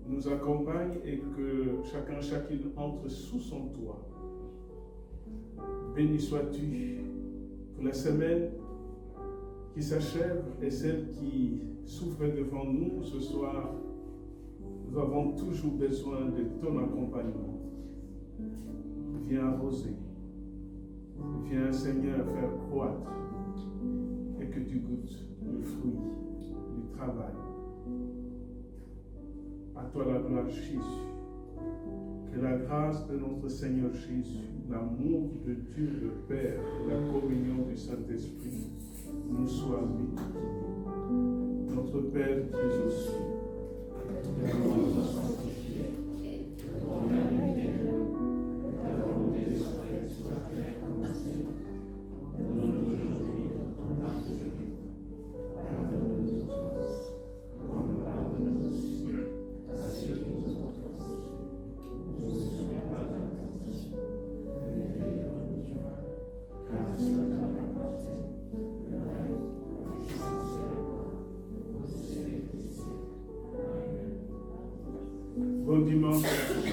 nous accompagnes et que chacune entre sous son toit. Béni sois-tu pour la semaine qui s'achève et celle qui s'ouvre devant nous ce soir. Nous avons toujours besoin de ton accompagnement. Viens arroser. Viens, Seigneur, faire croître et que tu goûtes le fruit du travail. À toi la gloire, Jésus. Que la grâce de notre Seigneur Jésus, l'amour de Dieu le Père et la communion du Saint-Esprit nous soient bénis. Notre Père qui es aux cieux, que ton nom soit sanctifié, que ton règne vienne, que ta volonté soit faite sur la terre comme au ciel. Donne-nous aujourd'hui notre pain de vie. Pardonne-nous nos offenses, comme nous pardonnons aussi à ceux qui nous ont offensés. Ne nous soumets pas à la tentation, mais délivre-nous du mal. Car c'est toi la partie, le règne, la puissance et la gloire, au siècle des siècles. Amen. Bon dimanche.